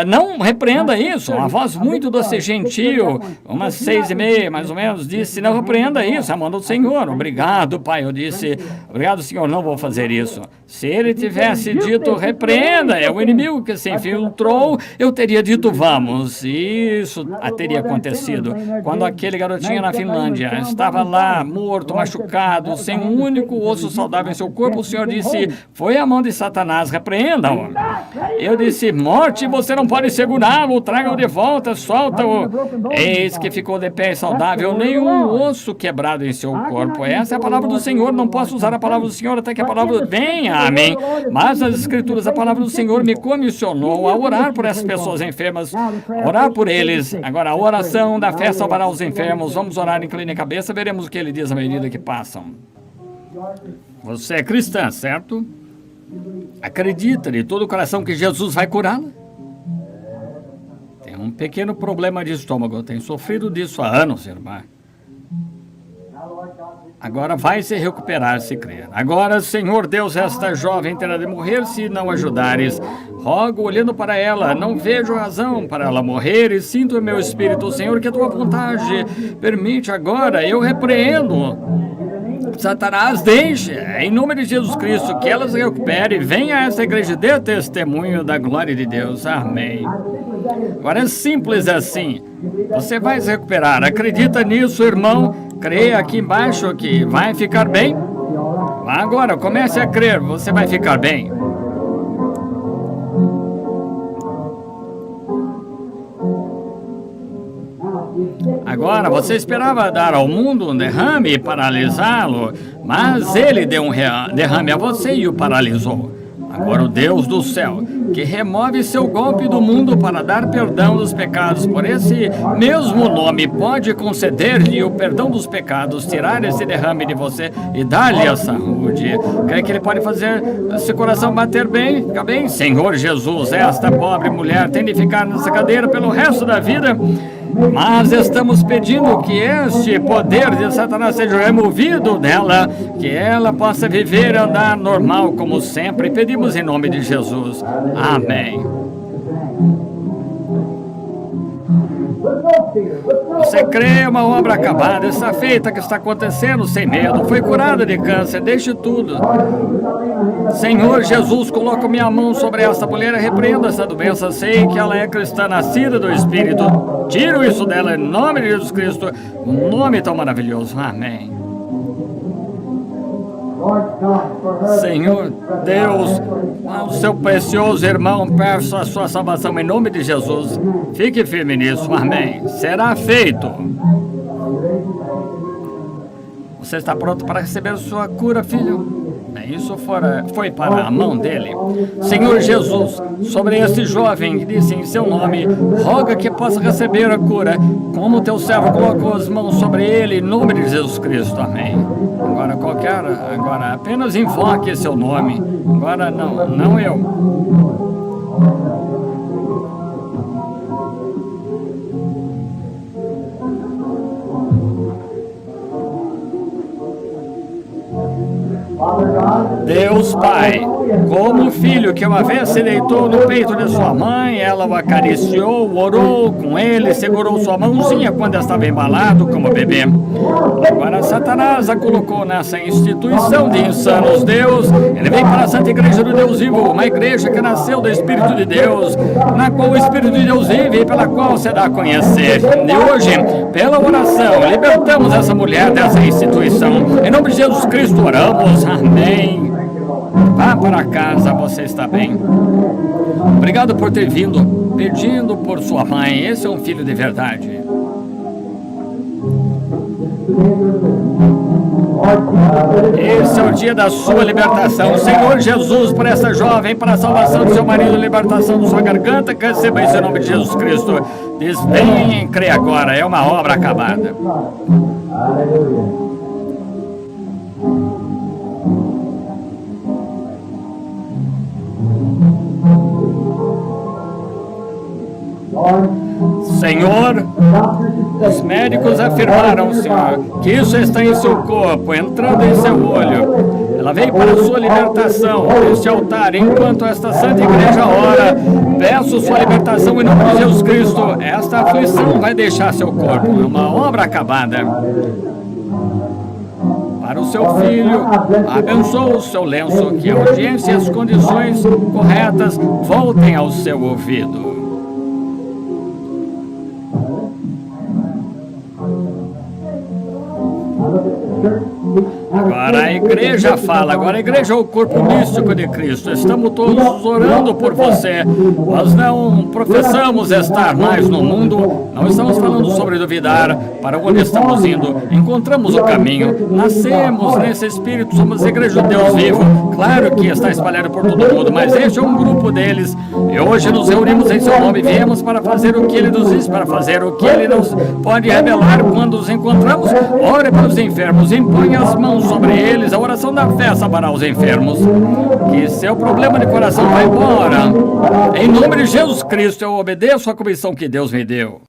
Não repreenda isso. Uma voz muito doce e gentil, umas 6:30, mais ou menos, disse, não repreenda isso, a mão do Senhor. Obrigado, pai. Eu disse, obrigado, Senhor, não vou fazer isso. Se ele tivesse dito, repreenda, é o inimigo que se infiltrou, eu teria dito, vamos. Isso teria acontecido. Quando aquele garotinho na Finlândia estava lá, morto, machucado, sem um único osso saudável em seu corpo, o Senhor disse, foi a mão de Satanás, repreenda-o. Eu disse, morte, você não pode segurá-lo, traga-o de volta, solta-o. Eis que ficou de pé saudável, nenhum osso quebrado em seu corpo. Essa é a palavra do Senhor. Não posso usar a palavra do Senhor até que a palavra venha. Amém. Mas nas Escrituras, a palavra do Senhor me comissionou a orar por essas pessoas enfermas, orar por eles. Agora, a oração da fé salvará os enfermos. Vamos orar, incline a cabeça, veremos o que ele diz à medida que passam. Você é cristã, certo? Acredita de todo o coração que Jesus vai curá-la? Tem um pequeno problema de estômago. Eu tenho sofrido disso há anos, irmã. Agora vai se recuperar se crer. Agora, Senhor Deus, esta jovem terá de morrer se não ajudares. Rogo, olhando para ela, não vejo razão para ela morrer e sinto em meu espírito, Senhor, que a tua vontade permite agora. Eu repreendo. Satanás, deixe, em nome de Jesus Cristo, que ela se recupere e venha a essa igreja de testemunho da glória de Deus. Amém. Agora é simples assim. Você vai se recuperar. Acredita nisso, irmão. Creia aqui embaixo que vai ficar bem. Agora, comece a crer, você vai ficar bem. Agora, você esperava dar ao mundo um derrame e paralisá-lo, mas ele deu um derrame a você e o paralisou. Agora o Deus do céu, que remove seu golpe do mundo para dar perdão dos pecados por esse mesmo nome, pode conceder-lhe o perdão dos pecados, tirar esse derrame de você e dar-lhe a saúde. saúde. Crê que Ele pode fazer esse coração bater bem, ficar bem? Senhor Jesus, esta pobre mulher tem de ficar nessa cadeira pelo resto da vida, mas estamos pedindo que este poder de Satanás seja removido dela, que ela possa viver e andar normal como sempre. Pedimos em nome de Jesus. Amém. Você crê uma obra acabada, está feita, que está acontecendo sem medo, foi curada de câncer, deixe tudo. Senhor Jesus, coloco minha mão sobre esta mulher e repreendo essa doença. Sei que ela é cristã, nascida do Espírito. Tiro isso dela em nome de Jesus Cristo, um nome tão maravilhoso. Amém. Senhor Deus, ao seu precioso irmão, peço a sua salvação em nome de Jesus. Fique firme nisso, amém. Será feito. Você está pronto para receber sua cura, filho? Isso foi para a mão dele. Senhor Jesus, sobre esse jovem que disse em seu nome, roga que possa receber a cura, como teu servo colocou as mãos sobre ele, em nome de Jesus Cristo, amém. Agora apenas invoque seu nome. Agora não eu. Deus Pai, como o filho que uma vez se deitou no peito de sua mãe, ela o acariciou, orou com ele, segurou sua mãozinha quando estava embalado como bebê. Agora Satanás a colocou nessa instituição de insanos. Deus, ele vem para a Santa Igreja do Deus Vivo, uma igreja que nasceu do Espírito de Deus, na qual o Espírito de Deus vive e pela qual você dá a conhecer. E hoje, pela oração, libertamos essa mulher dessa instituição. Em nome de Jesus Cristo oramos. Amém. Vá para casa, você está bem. Obrigado por ter vindo, pedindo por sua mãe. Esse é um filho de verdade. Esse é o dia da sua libertação. Senhor Jesus, por essa jovem, para a salvação do seu marido, libertação da sua garganta, que receba esse nome de Jesus Cristo. Diz, vem e crê agora, é uma obra acabada. Aleluia. Senhor, os médicos afirmaram, Senhor, que isso está em seu corpo, entrando em seu olho. Ela veio para a sua libertação neste altar. Enquanto esta Santa Igreja ora, peço sua libertação em nome de Jesus Cristo. Esta aflição vai deixar seu corpo, é uma obra acabada. Para o seu filho, abençoa o seu lenço, que a audiência e as condições corretas voltem ao seu ouvido. Agora a igreja fala, agora a igreja é o corpo místico de Cristo. Estamos todos orando por você. Nós não professamos estar mais no mundo, não estamos falando sobre duvidar para onde estamos indo. Encontramos o caminho, nascemos nesse espírito, somos a igreja do Deus vivo. Claro que está espalhado por todo mundo, mas este é um grupo deles. E hoje nos reunimos em seu nome, viemos para fazer o que ele nos diz, para fazer o que ele nos pode revelar. Quando os encontramos, ore para os enfermos, impõe as mãos sobre eles, a oração da fé salvará os enfermos. Que seu problema de coração vá embora. Em nome de Jesus Cristo, eu obedeço a comissão que Deus me deu.